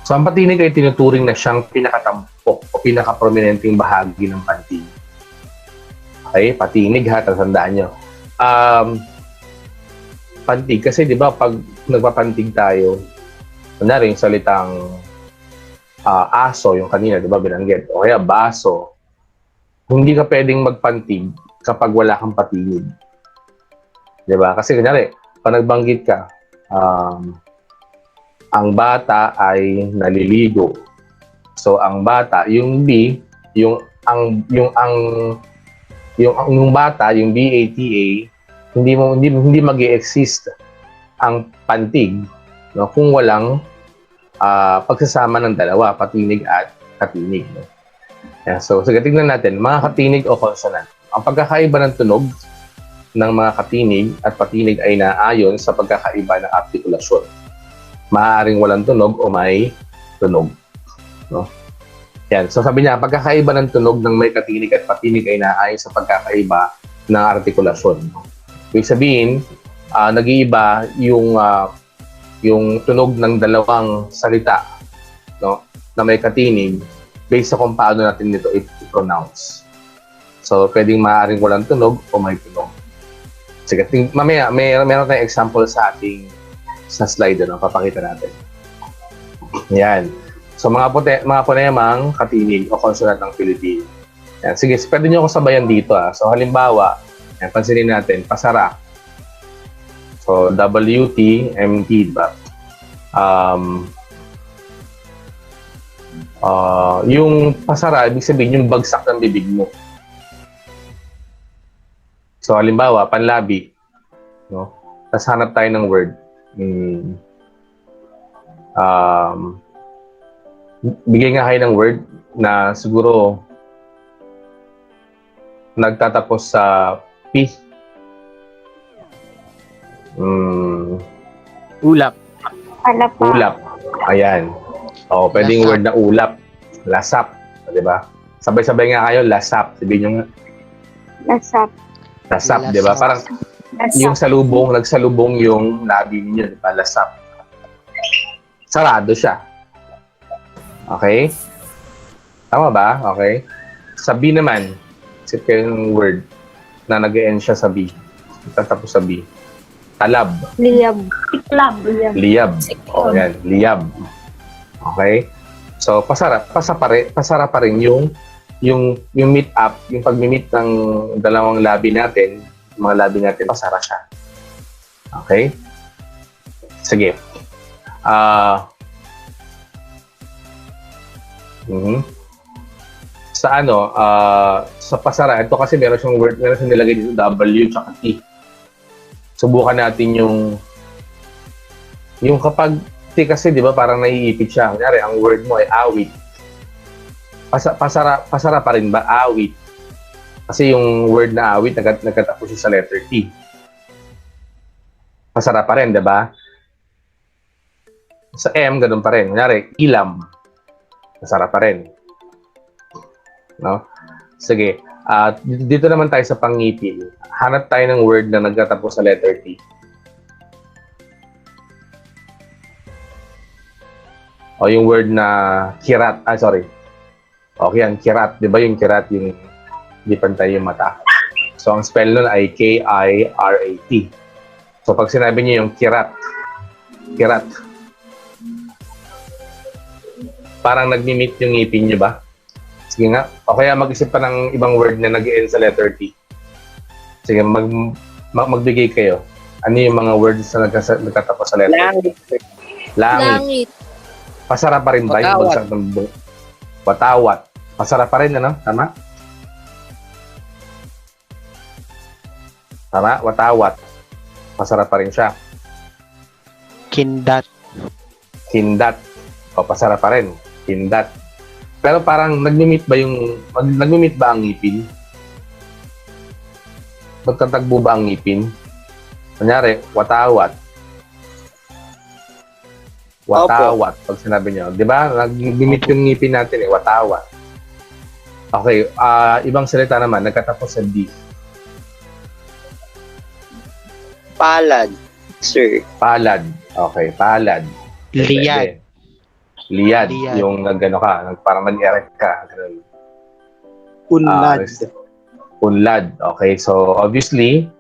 A: So, ang patinig ay tinuturing na siyang pinakatampok o pinaka-prominenteng bahagi ng pantig. Okay, patinig ha, tatandaan nyo. Pantig, kasi di ba pag nagpapantig tayo, kunyari yung salitang aso, yung kanina, di ba binanggit, o kaya baso, hindi ka pwedeng magpantig kapag wala kang patinig. Di ba? Kasi kunyari, pag nagbanggit ka, ang bata ay naliligo. So, ang bata, yung B, yung bata, yung BATA, hindi mag-e-exist ang pantig, no, kung walang pagsasama ng dalawa, patinig at katinig. No? Yeah, so, tignan natin, mga katinig o consonant. Ang pagkakaiba ng tunog ng mga katinig at patinig ay naayon sa pagkakaiba ng artikulasyon. Maaaring walang tunog o may tunog. No? Yan. So sabi niya, pagkakaiba ng tunog ng may katinig at patinig ay naayon sa pagkakaiba ng artikulasyon. Ibig sabihin, nag-iiba yung tunog ng dalawang salita, no, na may katinig based sa kung paano natin nito i-pronounce. So pwedeng maaaring walang tunog o may tunog. Sige, mamaya meron tayong example sa slide, no? Papakita natin. Yan. So, mga ponemang katinig o consonant ng Filipino. Yan. Sige, pwede nyo ako sabayan dito. So, halimbawa, yan, pansinin natin, pasara. So, WT, MT, diba? Yung pasara, ibig sabihin, yung bagsak ng bibig mo. So, halimbawa, panlabi. No? Tapos hanap tayo ng word. Bigay nga kayo ng word na siguro nagtatapos sa P.
F: Ulap.
B: Alapa.
A: Ulap. Ayan. O, pwedeng
D: Lasap.
A: word na ulap. Lasap. Di ba? Sabay-sabay nga kayo, lasap. Sabihin nyo nga,
B: Lasap.
A: lasap, di ba? Parang yung salubong, nagsalubong yung labi niyo, di ba? Lasap. Sarado siya. Okay? Tama ba? Okay? Sa B naman, isip kayo ng word na nag-e-end siya sa B. Tatapos sa B. Talab.
B: Liyab. Tiklab. Liyab.
A: Liyab. O, yan. Liyab. Okay? So, pasara pa rin yung meet up, yung pag-meet ng dalawang labi natin, mga labi natin, pasara siya. Okay? Sige. Sa pasara, ito kasi meron siyang word, meron siyang nilagay dito W tsaka T. Subukan natin yung kapag T kasi, di ba, parang naiipit siya. Kunyari, ang word mo ay awit. Pasara pa rin ba? Awit. Kasi yung word na awit, nagkatapos siya sa letter T. Pasara pa rin, di ba? Sa M, ganun pa rin. Kunyari, ilam. Pasara pa rin. No? Sige. Dito naman tayo sa pangngipin. Hanap tayo ng word na nagkatapos sa letter T. O yung word na kirat. Okay yan, kirat. Di ba yung kirat, yung di pantay yung mata? So, ang spell nun ay K-I-R-A-T. So, pag sinabi niyo yung kirat, parang nagmi-meet yung ngipin niyo ba? Sige nga. O kaya mag-isip pa ng ibang word na nag-end sa letter T. Sige, magbigay kayo. Ano yung mga words na nagtatapos sa letter T?
C: Langit, sir.
A: Langit.
E: Langit.
A: Pasara pa rin ba yung
C: Watawat.
A: bagsak ng watawat? Pasara pa rin, ano? Tama? Tama? Watawat. Pasara pa rin siya.
D: Kindat.
A: Kindat. O, pasara pa rin. Kindat. Pero parang nagmi-meet ba ang ngipin? Magtatagbo ba ang ngipin? Kunyari, watawat. Watawat, pag sinabi niyo. Di ba? Nag-meet yung ngipin natin eh, watawat. Okay, ibang salita naman, nagkatapos sa D.
C: Palad, sir.
A: Palad. Okay, palad.
D: Liyad.
A: Liad.
D: Liad.
A: Yung nag-ano ka, parang nag-erect ka. Ganun.
F: Unlad.
A: Unlad. Okay, so obviously,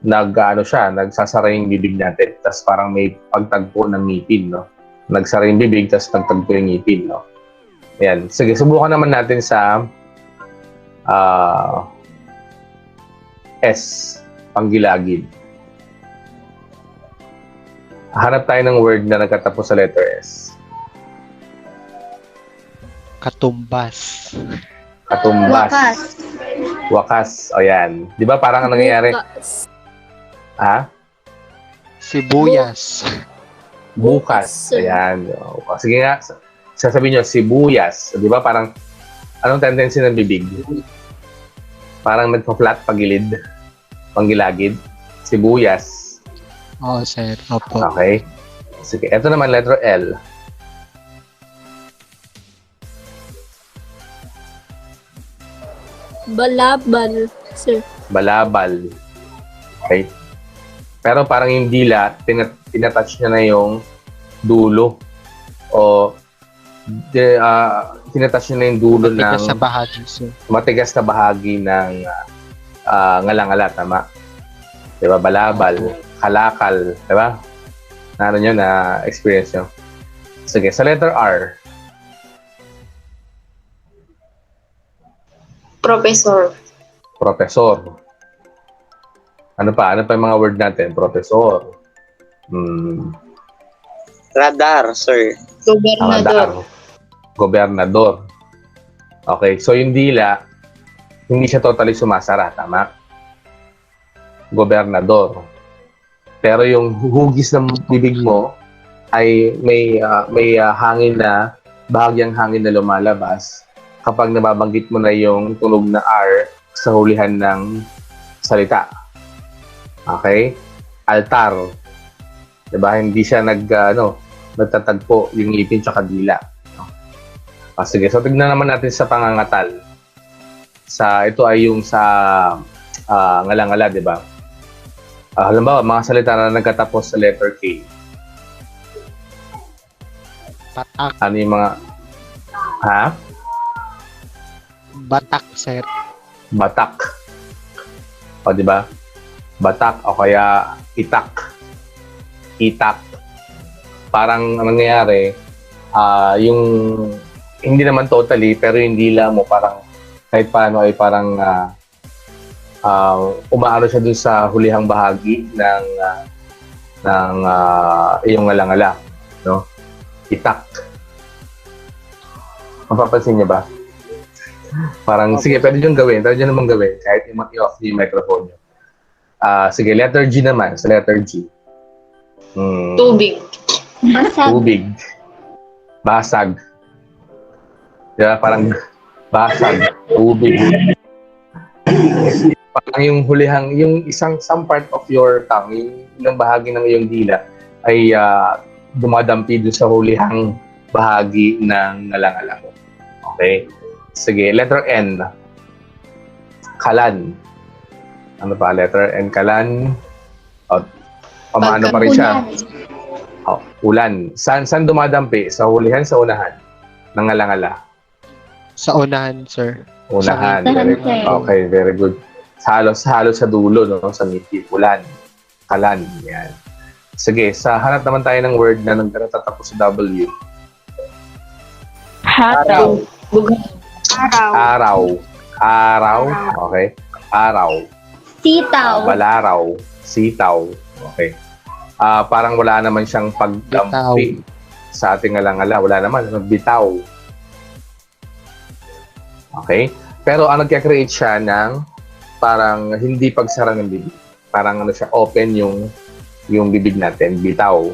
A: nagsasara yung bibig natin. Tapos parang may pagtagpo ng ngipin, no? Nagsara yung bibig, tapos nagtagpo yung ngipin, no? Ayan. Sige, subukan naman natin sa S. Panggilagid. Hanap tayo ng word na nagkatapos sa letter S.
D: Katumbas.
A: Katumbas.
B: Wakas.
A: Wakas. O yan. Di ba parang ang nangyayari?
E: Bukas.
A: Ha?
D: Sibuyas.
A: Bukas. Ayan. O, sige nga. Sasabihin nyo, sibuyas. Di ba parang, anong tendency ng bibig? Parang nagpa-flat pagilid. Panggilagid. Sibuyas.
D: Oo, sir. Opo.
A: Okay. Sige. Ito naman, letter L.
E: Balabal, sir.
A: Balabal. Okay. Pero parang yung dila, tinatouch niya na yung dulo. O tinatouch niya na yung dulo
D: Matigas sa
A: ng
D: bahagi, sir.
A: matigas na bahagi ng ngalangala, tama? Diba? Balabal, kalakal, diba? Na ano nyo, na experience nyo. Sige, sa letter R.
E: Professor.
A: Professor. Ano pa? Ano pa yung mga word natin? Professor.
C: Radar, sir.
A: Radar. Gobernador. Okay, so yung dila, hindi siya totally sumasara, tama? Gobernador. Pero yung hugis ng bibig mo ay may hangin na, bahagyang hangin na lumalabas kapag nababanggit mo na yung tunog na R sa hulihan ng salita. Okay? Altar. Diba? Hindi siya nagtatagpo yung ngipin tsaka dila. Sige, so tignan naman natin sa pangangatal. Ito ay yung sa ngalangala, di ba? Halimbawa, mga salita na nagkatapos sa letter K.
D: Batak.
A: Ano yung mga... Ha?
D: Batak, sir.
A: Batak. O, di ba? Batak o kaya itak. Itak. Parang ang nangyayari, yung hindi naman totally, pero yung dila mo parang kahit paano ay parang umaano siya dun sa hulihang bahagi ng iyong ngalangala, no? Itak. Mapapansin niya ba? Parang, sige, pwede nyo gawin. Pwede nyo naman gawin kahit i-off yung microphone nyo. Sige, letter G naman. Sa letter G.
E: Tubig.
B: Basag.
A: Tubig. Basag. Diba? Parang basag. Tubig. Parang yung hulihang, yung some part of your tongue, yung ilang bahagi ng iyong dila ay dumadampi dun sa hulihang bahagi ng ngalangala mo. Okay? Sige, letter N. Kalan. Ano pa? Letter N, kalan. O, pamaano pa rin siya? O, ulan. Saan dumadampi? Sa hulihan, sa unahan? Ng ngalangala?
D: Sa unahan, sir.
A: Unahan.
B: Sa
A: Very,
B: ngipin.
A: okay, very good. Halos sa dulo, no? Sa ngipin. Ulan. Kalan. Yan. Sige, hanap naman tayo ng word na nagtatapos sa W.
E: Hataw.
B: Araw.
A: Araw. Araw. Okay. Araw.
E: Sitaw.
A: Balaraw. Sitaw. Okay. Parang wala naman siyang pagdampi sa ating alangala. Wala naman. Bitaw. Okay. Pero ang nagka-create siya ng parang hindi pagsara ng bibig. Parang ano siya, open yung bibig natin. Bitaw.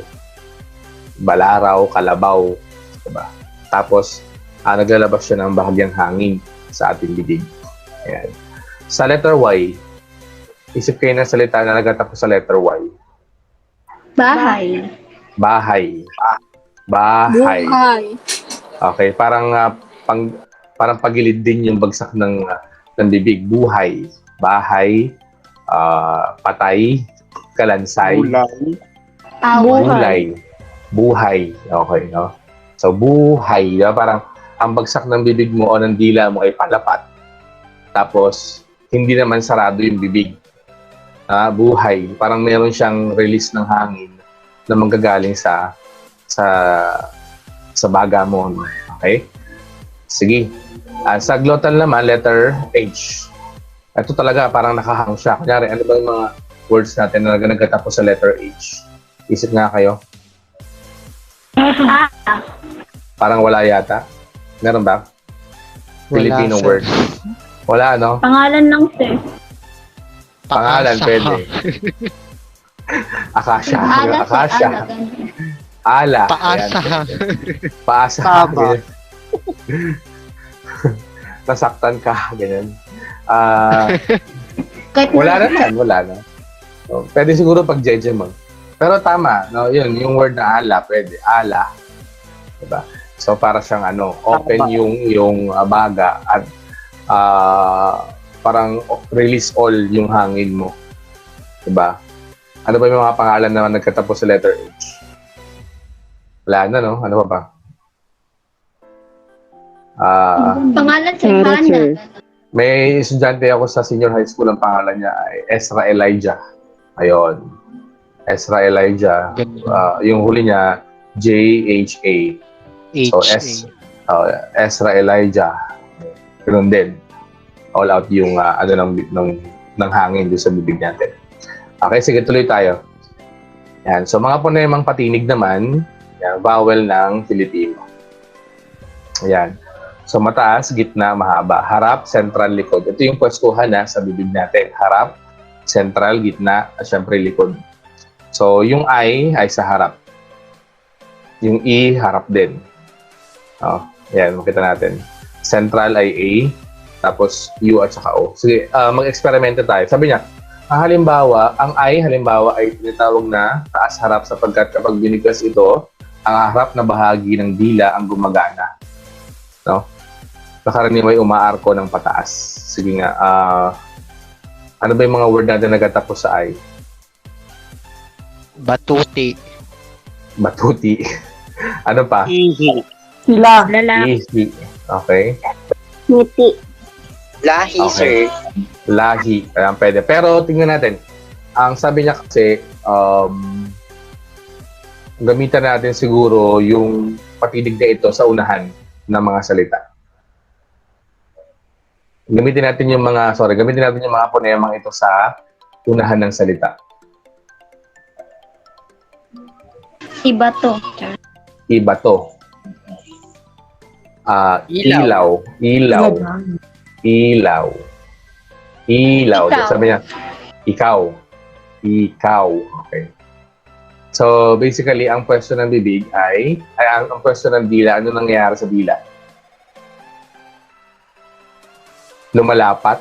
A: Balaraw. Kalabaw. Diba? Tapos, naglalabas siya ng bahagyang hangin sa ating bibig. Ayan. Sa letter Y, isip kayo ng salita na nagatapos sa letter Y.
E: Bahay.
A: Bahay. Bahay.
E: Buhay.
A: Okay, parang parang pagilid din yung bagsak ng bibig. Buhay. Bahay. Patay. Kalansay.
F: Gulay.
A: Buhay. Okay, no? So, buhay. Diba? Parang ang bagsak ng bibig mo o ng dila mo ay palapat. Tapos, hindi naman sarado yung bibig. Buhay. Parang meron siyang release ng hangin na manggagaling sa baga mo. No? Okay? Sige. Sa glottal naman, letter H. Ito talaga, parang nakahang siya. Kunyari, ano ba yung mga words natin na nagkatapos sa letter H? Isip nga kayo. Parang wala yata. Meron ba? Filipino
D: sir.
A: word. Wala, no?
E: Pangalan lang, sir.
A: Pangalan, pwede. Akasha. Akasha. Ala.
D: Paasa.
A: Ayan. Paasa.
F: Tama.
A: Ganyan. Nasaktan ka. Ganyan. Wala naman. Wala na. So, pwede siguro pag jeje mo. Pero tama. No? Yun, yung word na ala, pwede. Ala. Diba? So, para siyang open yung baga at parang release all yung hangin mo. Diba? Ano ba yung mga pangalan na nagkatapos sa letter H? Wala na, no? Ano ba?
E: Pangalan, sir. Hana.
A: May estudyante ako sa senior high school, ang pangalan niya ay Ezra Elijah. Ayun. Ezra Elijah. Yung huli niya, J-H-A. So, Ezra Elijah. Ganun din. All out yung ng hangin doon sa bibig natin. Okay, sige, tuloy tayo. Yan. So, mga ponemang patinig naman, yan, vowel ng Filipino. Ayan. So, mataas, gitna, mahaba. Harap, central, likod. Ito yung pwestuhan sa bibig natin. Harap, central, gitna, at syempre likod. So, yung I ay sa harap. Yung E, harap din. Ayan, makita natin. Central ay A, tapos U at saka O. Sige, mag-eksperimento tayo. Sabi niya, halimbawa, ang I, ay tinatawag na taas-harap sapagkat kapag binigkas ito, ang harap na bahagi ng dila ang gumagana. No? Nakaraniway umaarko ng pataas. Sige nga, ano ba yung mga word natin nagtatapos sa I?
D: Batuti.
A: Batuti. Ano pa?
F: Ihi.
B: Sila. Lalaki.
A: Ihi. Okay.
B: Ngiti.
C: Lahi,
A: Okay.
C: sir.
A: Lahi. Ayan, pwede. Pero tingnan natin. Ang sabi niya kasi, gamitan natin siguro yung patinig na ito sa unahan ng mga salita. Gamitin natin yung mga ponemang ito sa unahan ng salita.
E: Iba to.
A: Iba to. Ilaw. Ilaw. Ilaw. Ilaw.
E: Ikaw.
A: Sabi niya, ikaw. Ikaw. Okay. So, basically, ang pwesto ng bibig ay ang pwesto ng dila, ano nangyayari sa dila? Lumalapat.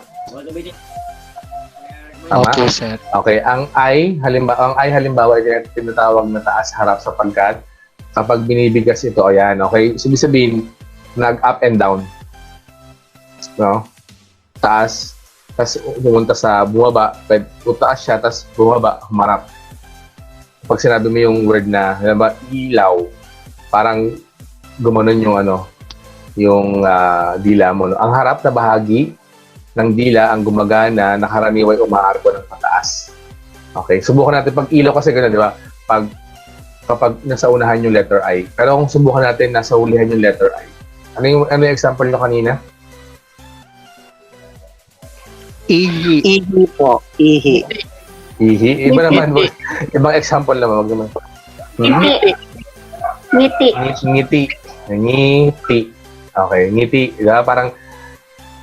A: Tama?
D: Opo, sir.
A: Okay, ang I halimbawa ay tinatawag na taas harap sapagkat kapag binibigas ito, ayan, okay? So, ibig sabihin, nag-up and down. No? Taas, tapos pumunta sa bumaba, taas siya, tapos bumaba, humarap. Pag sinabi mo yung word na, halimbawa, ilaw, parang gumanon yung dila mo. No? Ang harap na bahagi ng dila ang gumagana, nakaraniway umaarko ng pataas. Okay, subukan natin pag ilaw kasi gano'n, di ba? Kapag nasa unahan yung letter I. Pero kung subukan natin nasa hulihan yung letter I. Ano yung example nyo kanina?
D: Ihi.
F: Ihi po. Ihi.
A: Ihi. Iba naman. Ibang example naman. Wag naman.
E: Ngiti. Ngiti.
A: Ngiti. Ngiti. Okay, ngiti. Diba? Parang,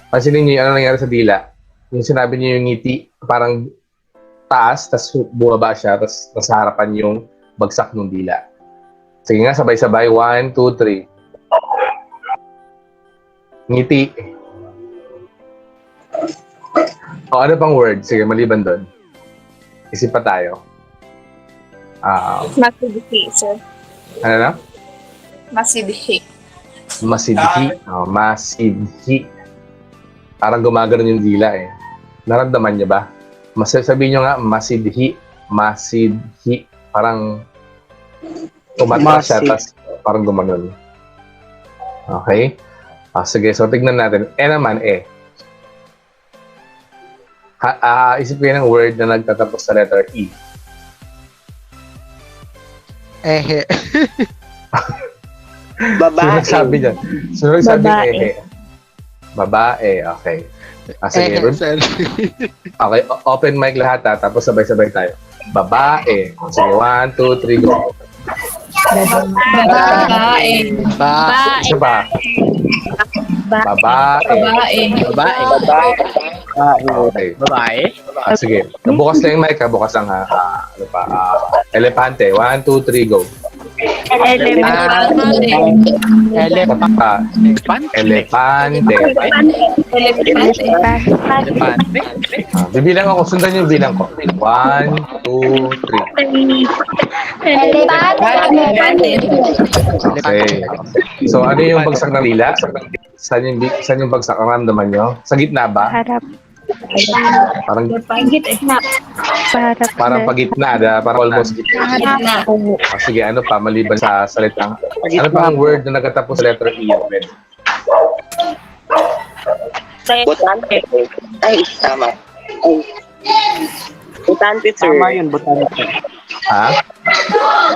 A: pansinin niyo yung ano nangyari sa dila. Yung sinabi niyo yung ngiti, parang taas, tapos bumaba siya, tapos nasa harapan yung bagsak ng dila. Sige nga, sabay-sabay. 1, 2, 3. Ngiti. O, ano pang word? Sige, maliban doon. Isip pa tayo.
G: Masidhi, sir.
A: Ano na?
G: Masidhi.
A: Masidhi. Oh, masidhi. Parang gumagano yung dila eh. Naramdaman niyo ba? Sabihin niyo nga, masidhi. Masidhi. Parang tumatras siya,
F: Masid.
A: tas parang gumanon. Okay? Sige, so tignan natin. Naman, isip ko yun ng word na nagtatapos sa letter E.
D: Ehe.
C: Babae.
A: Sabi niya. Sunod sabi
B: Babae.
A: ehe. Babae, okay. Sige,
D: Ehe, sir.
A: okay, open mic lahat tapos sabay-sabay tayo. Babae. Sige, 1, 2, 3, go.
G: Babae.
A: Isa pa. Babae.
G: Babae.
A: Okay.
F: Babae.
A: Sige. Bukas lang yung mic bukas lang ha. Ano pa? Elepante. 1, 2, 3, go.
G: Elefante.
A: Isa pa. Elepante. Bibilang ako. Sundan yung bilang ko. 1, 2, 3. Okay. So, ano yung bagsak ng dila? Saan yung bagsak? Ang ramdaman nyo? Sa gitna ba?
B: Harap.
A: Parang
B: Harap.
A: parang pagitna, parang almost gitna. Sige, ano pa maliban sa salitang ano pa ang word na nagtatapos sa letter E?
C: Botante. Ay, tama. Ay. Botante, sir.
F: Tama yun, botanite.
A: Ha?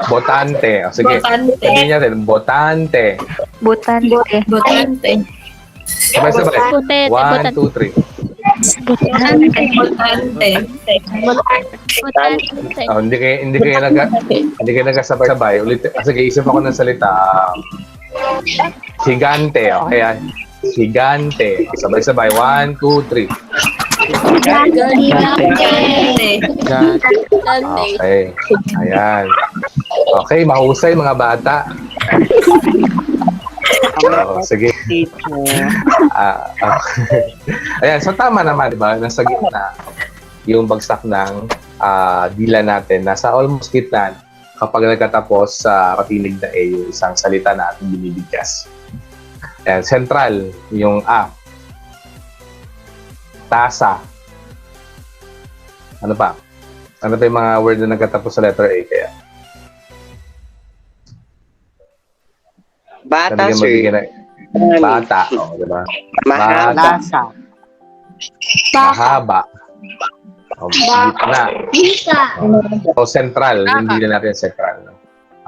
A: Botante. Sige.
G: Botante.
A: Sabihin natin, botante.
E: Botante.
A: Sabay-sabay. 1, 2, 3.
G: Botante.
E: Botante.
A: Hindi kayo nagkasabay-sabay. Ulit. Sige, isip ako ng salita. Higante. Okay. Higante. Sabay-sabay. 1, 2, 3. Okay. Ayan. Okay, mahusay mga bata. Sige. Ayan, so tama naman, di ba? Nasa gitna yung bagsak ng dila natin. Nasa almost gitna kapag nagkatapos sa katinig na A yung isang salita na ating binibigkas. Ayan, central, yung A. Tasa. Ano pa? Ano pa yung mga word na nagkatapos sa letter A kaya?
C: Bata,
A: Nabigyan mo,
C: sir.
A: bigyan na- Bata. O, di ba?
C: Mahaba.
F: Lasa.
A: Mahaba. O, gitna.
E: Pisa.
A: O, central. Hindi na natin central. No?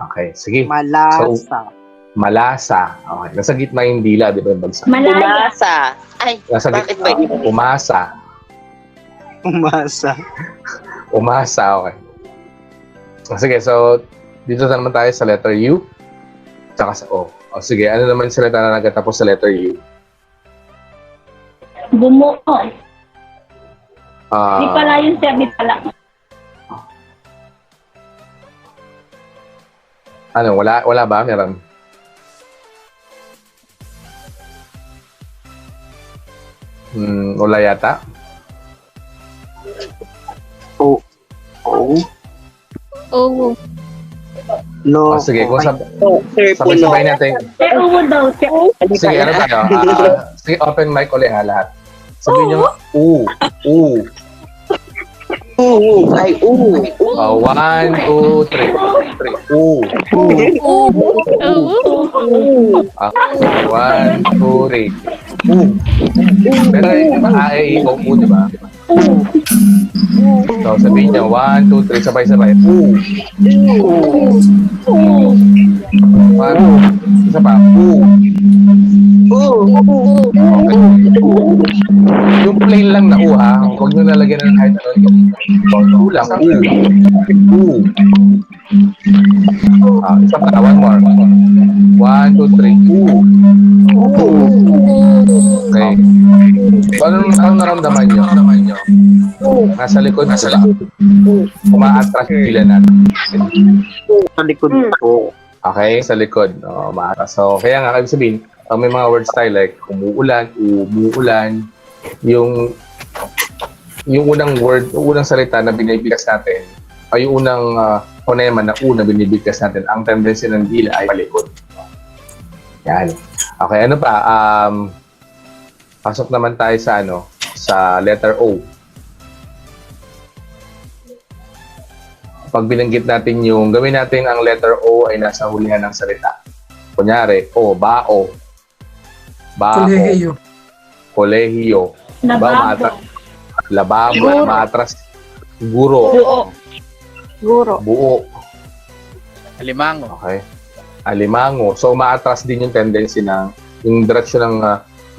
A: Okay, sige.
F: Malasa.
A: Malasa. Okay. Nasa gitna yung dila, di ba yung bagsak?
E: Malaya.
C: Umasa. Ay,
A: Nasa
C: bakit
A: gitna.
C: ba yun?
A: Umasa.
F: Umasa.
A: Umasa, okay. Sige, so, dito na naman tayo sa letter U. Tsaka sa O. O, sige, ano naman yung salita na nagkatapos sa letter U?
E: Bumuo.
A: Ah,
E: Di pala yun, sir. Di pala.
A: ano, wala ba? Meron? Wala yata?
F: O. O.
E: Oo.
F: Lo.
A: O, sige, kung
C: Oh, sir, puno.
A: sabay-sabay natin.
E: Sir, oo daw. Sir.
A: Sige, ano tayo? Sige, open mic ulit ha, lahat. Sabihin nyo nga, U.
C: Ay, oo.
A: 1, 2, 3. U. 1, 2, 3. U. Pero di ba, A, E, O, U, di ba? So, sabihin nyo, 1, 2, 3, sabay-sabay. U. 1, isa pa, U. Okay. Yung plain lang na U ha. Huwag nyo lalagyan ng kahit ano. U lang. U. Isa pa. One more. 1, 2, 3. U. Okay. So, anong naramdaman nyo? Nasa likod. Umaatras yung dila natin.
F: Sa likod po.
A: Okay, sa likod. Maatras. So, kaya nga, ibig sabihin, may mga words tayo like umuulan, umuulan, yung unang word, unang salita na binibigkas natin, ay yung unang phonema na una binibigkas natin, ang tendency ng dila ay palikod. Yan. Okay, ano pa? Pasok naman tayo sa sa letter O. Pag binanggit natin gawin natin ang letter O ay nasa hulihan ng salita. Kunyari, bao. Bao. Kolehiyo.
E: Lababo.
A: Lababo. Matras. Guro. Buo.
G: Alimango.
A: Okay. Alimango. So, maatras din yung tendency yung direksyon ng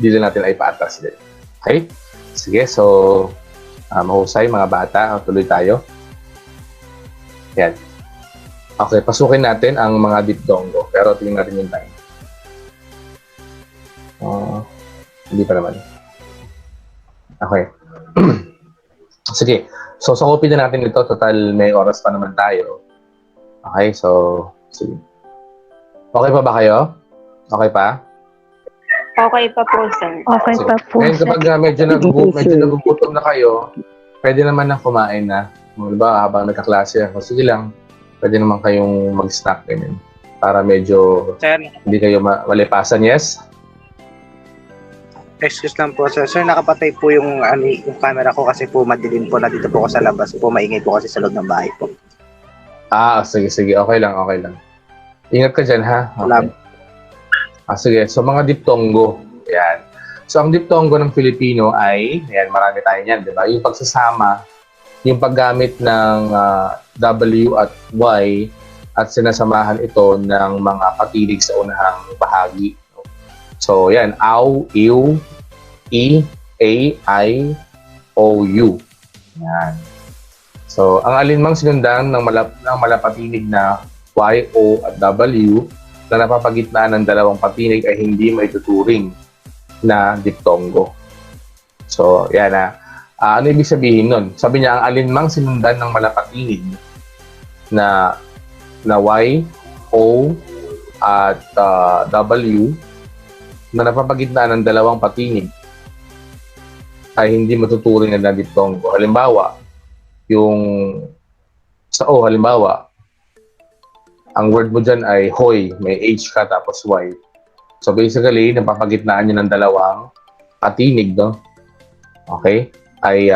A: dila natin ay paatras din. Okay? Sige, so, mahusay mga bata. Tuloy tayo. Yan. Okay, pasukin natin ang mga diptongo. Pero tingnan natin yung time. Hindi pa naman. Okay. Sige. So, sakupin na natin ito. Total, may oras pa naman tayo. Okay, so, sige. Okay pa ba kayo? Okay pa?
B: Okay pa po, sir. Okay
A: Sige.
B: pa po,
A: Ngayon,
B: sir.
A: kapag medyo nagugutom na kayo, pwede naman na kumain na. Diba, habang nagkaklase ako, sige lang, pwede naman kayong mag-snack ganyan. Para medyo
F: Sir,
A: hindi kayo malipasan. Yes?
F: excuse lang po sir. Sir, nakapatay po yung camera ko kasi po madilim po na dito po ako sa labas po. Maingay po kasi sa loob ng bahay po.
A: Sige. Okay lang. Ingat ka dyan, ha? Okay. Sige. So, mga diptongo. Yan. So, ang diptongo ng Filipino ay, marami tayo niyan, di ba? Yung pagsasama, yung paggamit ng W at Y at sinasamahan ito ng mga patinig sa unahang bahagi. So, yan. Aw, iw, I, A, I, O, U. Yan. So, ang alinmang sinundan ng malapatinig na Y, O, at W na napapagitnaan ng dalawang patinig ay hindi maituturing na diptongo. So, yan na. Ano ibig sabihin nun? Sabi niya, ang alinmang sinundan ng malapatinig na Y, O, at W na napapagitnaan ng dalawang patinig ay hindi matuturing na diptongo. Halimbawa, yung sa O, halimbawa, ang word mo dyan ay hoy, may H ka tapos Y. So basically, napapagitnaan nyo ng dalawang patinig, no? Okay? Ay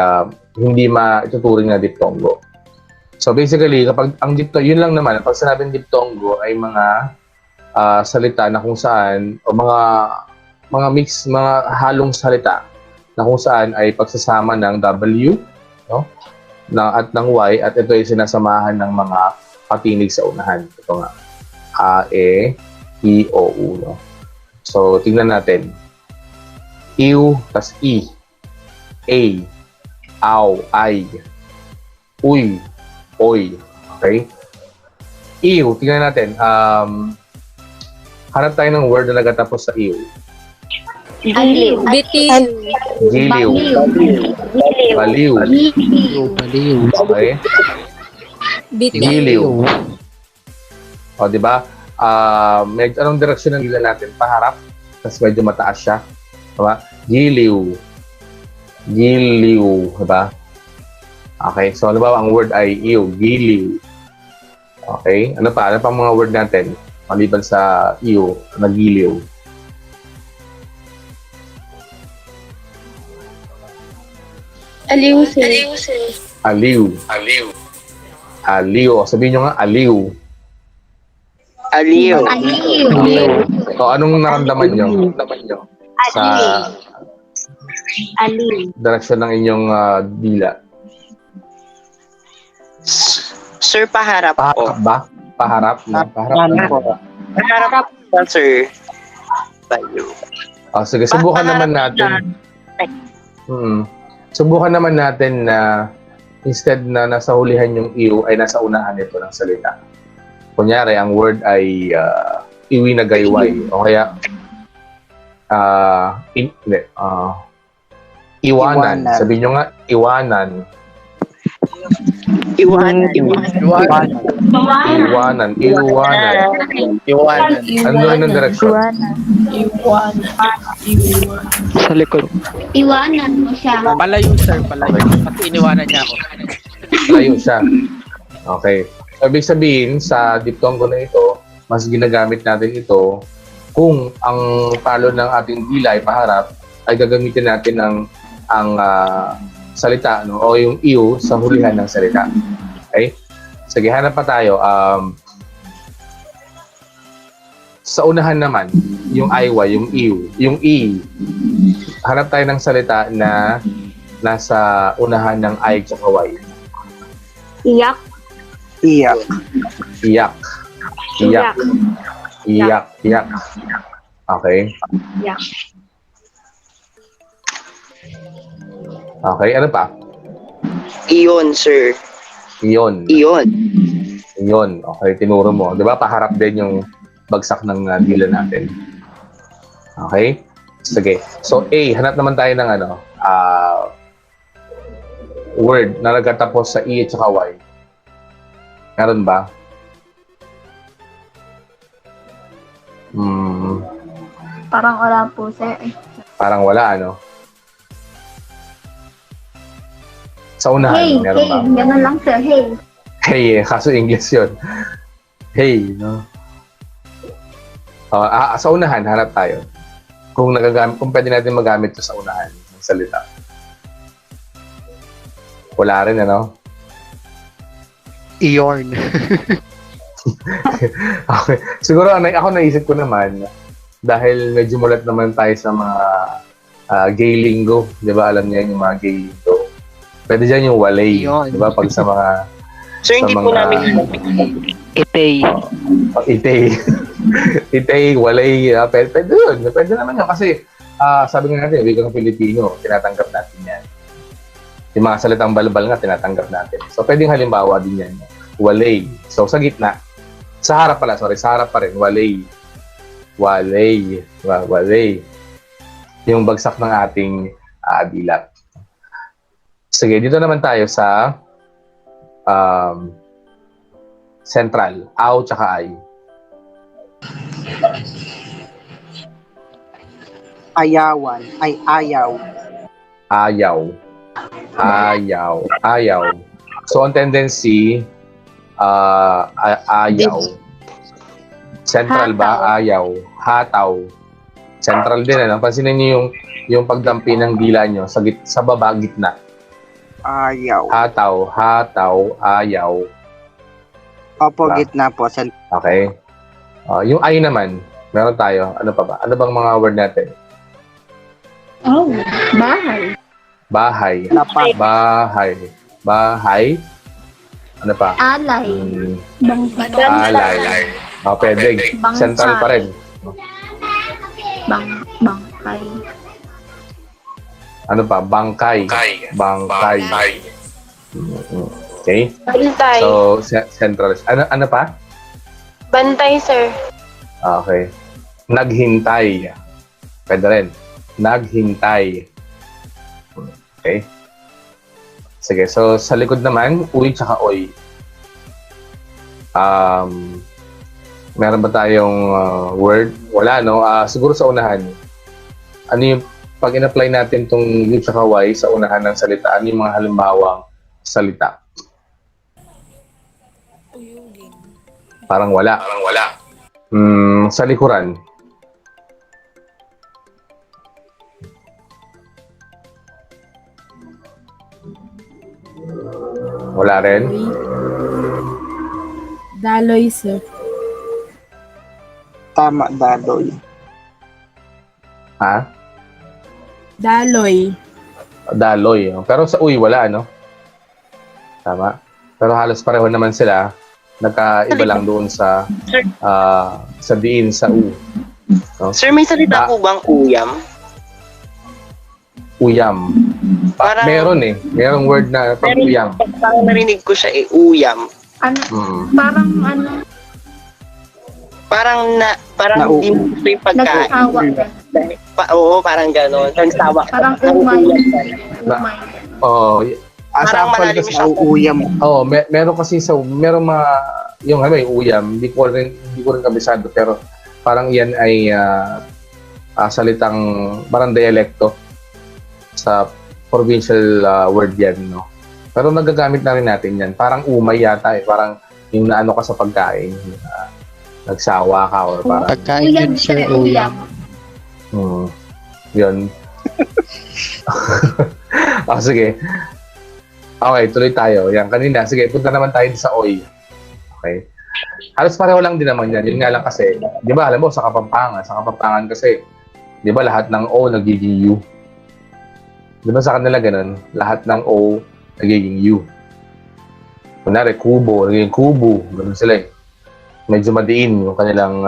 A: hindi maituturing na diptongo. So basically, kapag ang diptongo, yun lang naman, pag sinabing diptongo ay mga salita na kung saan, o mga mix, mga halong salita na kung saan ay pagsasama ng W, no? At ng Y, at ito ay sinasamahan ng mga patinig sa unahan. Ito nga. A, E, I, O, U, no? So, tingnan natin. Iw, tas I. A, Aw, Ay. Uy, Oy. Okay? Iw, tingnan natin. Hanap tayo ng word na nagatapos sa iw.
E: Aliw.
B: Bitin.
A: Giliw. Baliw.
D: Baliw.
A: Okay? Giliw. O, di ba? Anong direksyon ng dila natin? Paharap. Tapos medyo mataas siya. Diba? Giliw. Giliw. Diba? Okay. So, ano ba? Ang word ay iw. Giliw. Okay. Ano pa? Ano pa mga word natin? Maliban sa iw. Nagiliw.
E: Aliw, sir.
A: Aliw. Aliw. Sabihin nyo nga, aliw.
C: Aliw.
A: So, anong naramdaman nyo? Sa
E: Aliw.
A: direksyon ng inyong dila?
C: Sir, paharap po.
A: Paharap ba? Paharap? No? Paharap.
F: Ano po?
C: Paharap po, sir. Tayo.
A: Sige, subukan naman natin. Subukan naman natin na instead na nasa hulihan yung iw ay nasa unahan ito ng salita. Kunyari, ang word ay iwi na gayway o kaya iwanan.
F: Iwanan.
A: Sabihin nyo nga, iwanan.
C: Iwanan.
G: Iwanan.
A: Iwanan. Iwanan.
G: Iwanan.
A: Ano rin ang direksyon?
D: Sa likod.
E: Iwanan mo siya.
G: Palayo, sir. Palayo. Pati iniwanan niya ako.
A: Layo siya. Okay. Ibig sabihin, sa diptongo na ito, mas ginagamit natin ito kung ang palo ng ating dila ay paharap, ay gagamitin natin ang salita, no? O yung iw sa hulihan ng salita. Okay? Sige, hanap pa tayo. Sa unahan naman, yung aywa, yung iw, yung i. Hanap tayo ng salita na nasa unahan ng ay at y.
B: Iyak.
F: Iyak.
A: Iyak. Iyak. Iyak. Iyak. Okay.
B: Iyak.
A: Okay, ano pa?
C: Iyon, sir.
A: Iyon.
C: Iyon.
A: Iyon. Okay, tinuro mo. Di ba? Paharap din yung bagsak ng dila natin. Okay? Sige. So, A, hanap naman tayo ng word na nagtatapos sa E at saka Y. Meron ba?
E: Parang wala po, sir.
A: Parang wala, ano? Sa unahan,
E: Hey,
A: meron
E: hey.
A: ba?
E: Ganun lang, sir. Hey.
A: Hey, kaso English yun. Hey, no? Sa unahan, hanap tayo. Kung pwede natin magamit ito sa unahan ng salita. Wala rin, ano?
D: Iorn.
A: Okay. Siguro, ako naisip ko naman, dahil medyo mulat naman tayo sa mga gay lingo. Di ba? Alam niya yung mga gay lingo. Pwede dyan yung walay.
D: Yun.
A: Di ba? Pag sa mga...
C: Sir, hindi
A: Sa
C: po
A: mga-
C: namin
D: Itay.
A: Itay. Itay, walay. Pwede yun. Pwede naman yun. Kasi, sabi nga natin, wikang Pilipino, tinatanggap natin yan. Yung mga salitang balbal nga, tinatanggap natin. So, pwedeng halimbawa din yan. Walay. So, sa gitna. Sa harap pala, sorry. Sa harap pa rin. Walay. Walay. Walay. Yung bagsak ng ating dilat. Sige, dito naman tayo sa central. Aw tsaka ay.
F: Ayawan. Ay, ayaw.
A: Ayaw. Ayaw. Ayaw. So, ang tendency, ayaw. Central ba? Ayaw. Hataw. Central din, ano? Pansinin niyo yung pagdampi ng dila nyo sa baba, gitna.
F: Ayaw.
A: Hataw, hataw, ayaw.
F: Opo,
A: Diba?
F: gitna po.
A: Okay? Yung ay naman, meron tayo. Ano pa ba? Ano bang mga word natin?
E: Oh, bahay.
A: Bahay.
F: Lapag.
A: Bahay. Bahay. Ano pa?
E: Alay.
A: Alay. Pwede.
E: Bangkay.
A: Central pa rin.
E: Bangkay.
A: Ano pa? Bangkay. Bangkay. Okay?
B: Bantay.
A: So, central. Ano pa?
B: Bantay, sir.
A: Okay. Naghintay. Pwede rin. Naghintay. Okay. Sige. So, sa likod naman, uy tsaka oy. Meron ba tayong word? Wala, no? Siguro sa unahan. Ano yung, pag in-apply natin itong U tsaka Y sa unahan ng salita, ano yung mga halimbawang salita? Parang wala. Sa likuran. Wala rin.
H: Daloy, sir.
F: Tama, dadoy.
A: Ha?
H: Daloy.
A: Daloy. Pero sa uy, wala, no? Tama. Pero halos pareho naman sila. Nagkaiba lang doon sa diin sa u. No?
C: Sir, may salita
A: Ba-
C: po bang uyam?
A: Uyam.
C: Parang-
A: Meron eh. Merong word na pag-uyam.
C: Parang narinig ko siya uyam.
E: Ano,
A: Mm.
E: parang ano,
C: Parang
F: Nau-
C: hindi mo gusto yung pagkain.
E: nagsawa.
C: Oo, parang gano'n. Nagsawa ka.
E: Parang
C: Ang
E: umay.
C: uyam ka.
E: Umay.
A: Oh,
C: Parang malalim
A: kasi,
C: siya.
F: Nauuyam.
A: meron kasi merong mga yung ano yung uyam, hindi ko rin kabisado pero parang yan ay salitang parang dialekto sa provincial word yan, no. Pero nagagamit na rin natin yan. Parang umay yata eh, parang yung naano ka sa pagkain, nagsawa ka or parang
D: Pagkain
E: Uyam
D: yun, sir.
E: siya,
D: Uyam.
A: Yun. Sige. Okay, tuloy tayo. Yan, kanina. Sige, punta naman tayo sa OY. Okay. Halos pareho lang din naman yan. Yun nga lang kasi, di ba, alam mo, sa Kapampangan kasi, di ba, lahat ng O nagiging U. Di ba sa kanila ganun? Lahat ng O nagiging U. Kunwari, kubo, nagiging kubo. Ganun sila eh. Medyo madiin yung kanilang,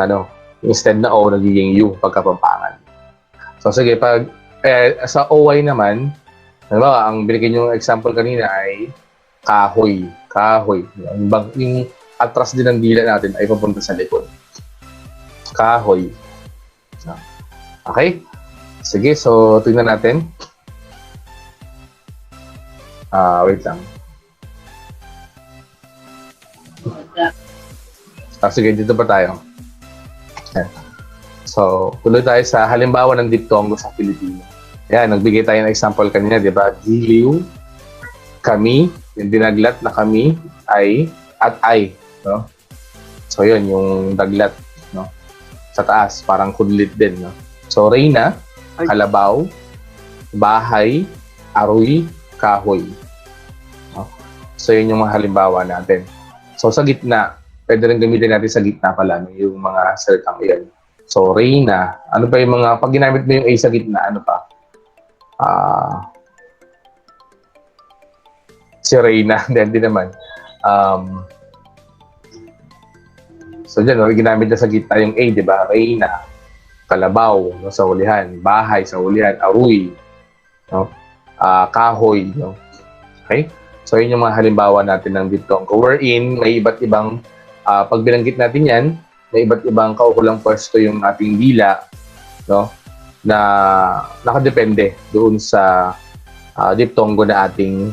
A: instead na O, nagiging U pagkapampangan. So, sige, pag sa OY naman, halimbawa, ang binigyan yung example kanina ay kahoy. Kahoy. Yung atras din ng dila natin ay papunta sa likod. Kahoy. Okay? Sige, so tingnan natin. Wait lang. Sige, dito pa tayo. Ayan. So, tuloy tayo sa halimbawa ng diptongo sa Pilipino. Yan, nagbigay tayo ng example kanina, di ba? Giliw, kami, yung dinaglat na kami ay, at ay, no? So, yun, yung daglat, no? Sa taas, parang kudlit din, no? So, reyna, kalabaw, bahay, aroy, kahoy. No? So, yun yung mga halimbawa natin. So, sa gitna, pwede rin gamitin natin sa gitna pala, no? Yung mga salitang yan. So, reyna, ano pa yung mga, pag ginamit mo yung A sa gitna, ano pa? Si Reyna, hindi naman. So dyan, ginamit na sa gitna yung A, di ba? Reyna, kalabaw, no, sa hulihan, bahay sa hulihan, aruy, no? Kahoy, no? Okay? So yun yung mga halimbawa natin ng diptongo. Wherein, may iba't ibang, pag binanggit natin yan, may iba't ibang kaukulang pwesto yung ating dila, no? Na nakadepende doon sa diptongo na ating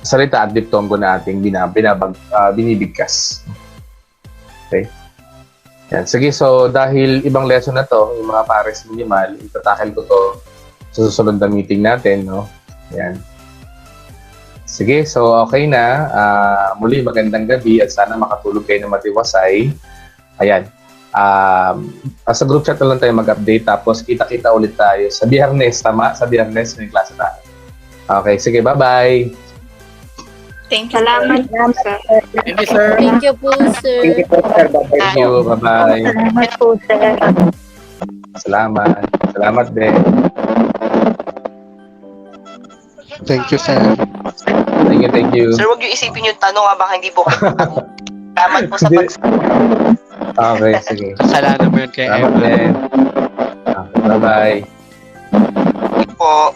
A: salita at diptongo na ating binibigkas. Okay? Yan. Sige, so dahil ibang lesson na to, yung mga pares minimal, itatakil ko to sa susunod na meeting natin, no? Yan. Sige, so okay na. Muli, magandang gabi at sana makatulog kayo na matiwasay. Ayan. Sa group chat na lang tayo mag-update tapos kita-kita ulit tayo sa Biyernes, tama? Sa Biyernes may klase tayo. Okay, sige, bye-bye.
B: Thank you. Salamat, sir.
G: Thank you, sir.
H: Thank you po, sir.
C: Thank you po, sir. Bye-bye.
A: Thank you, bye-bye.
B: Salamat po, sir.
A: Salamat. Salamat din.
D: Thank you, sir.
A: Thank you.
C: Sir, huwag niyo isipin yung tanong baka hindi po kayo. Salamat po sa
A: Hindi. Okay, sige.
D: Kasalanan mo yun kay
A: Salamat
D: Emma.
A: din. Okay, bye-bye.
C: po.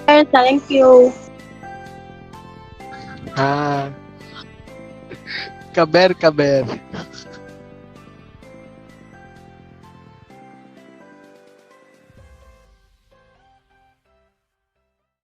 B: Sir, thank you.
D: Kaber.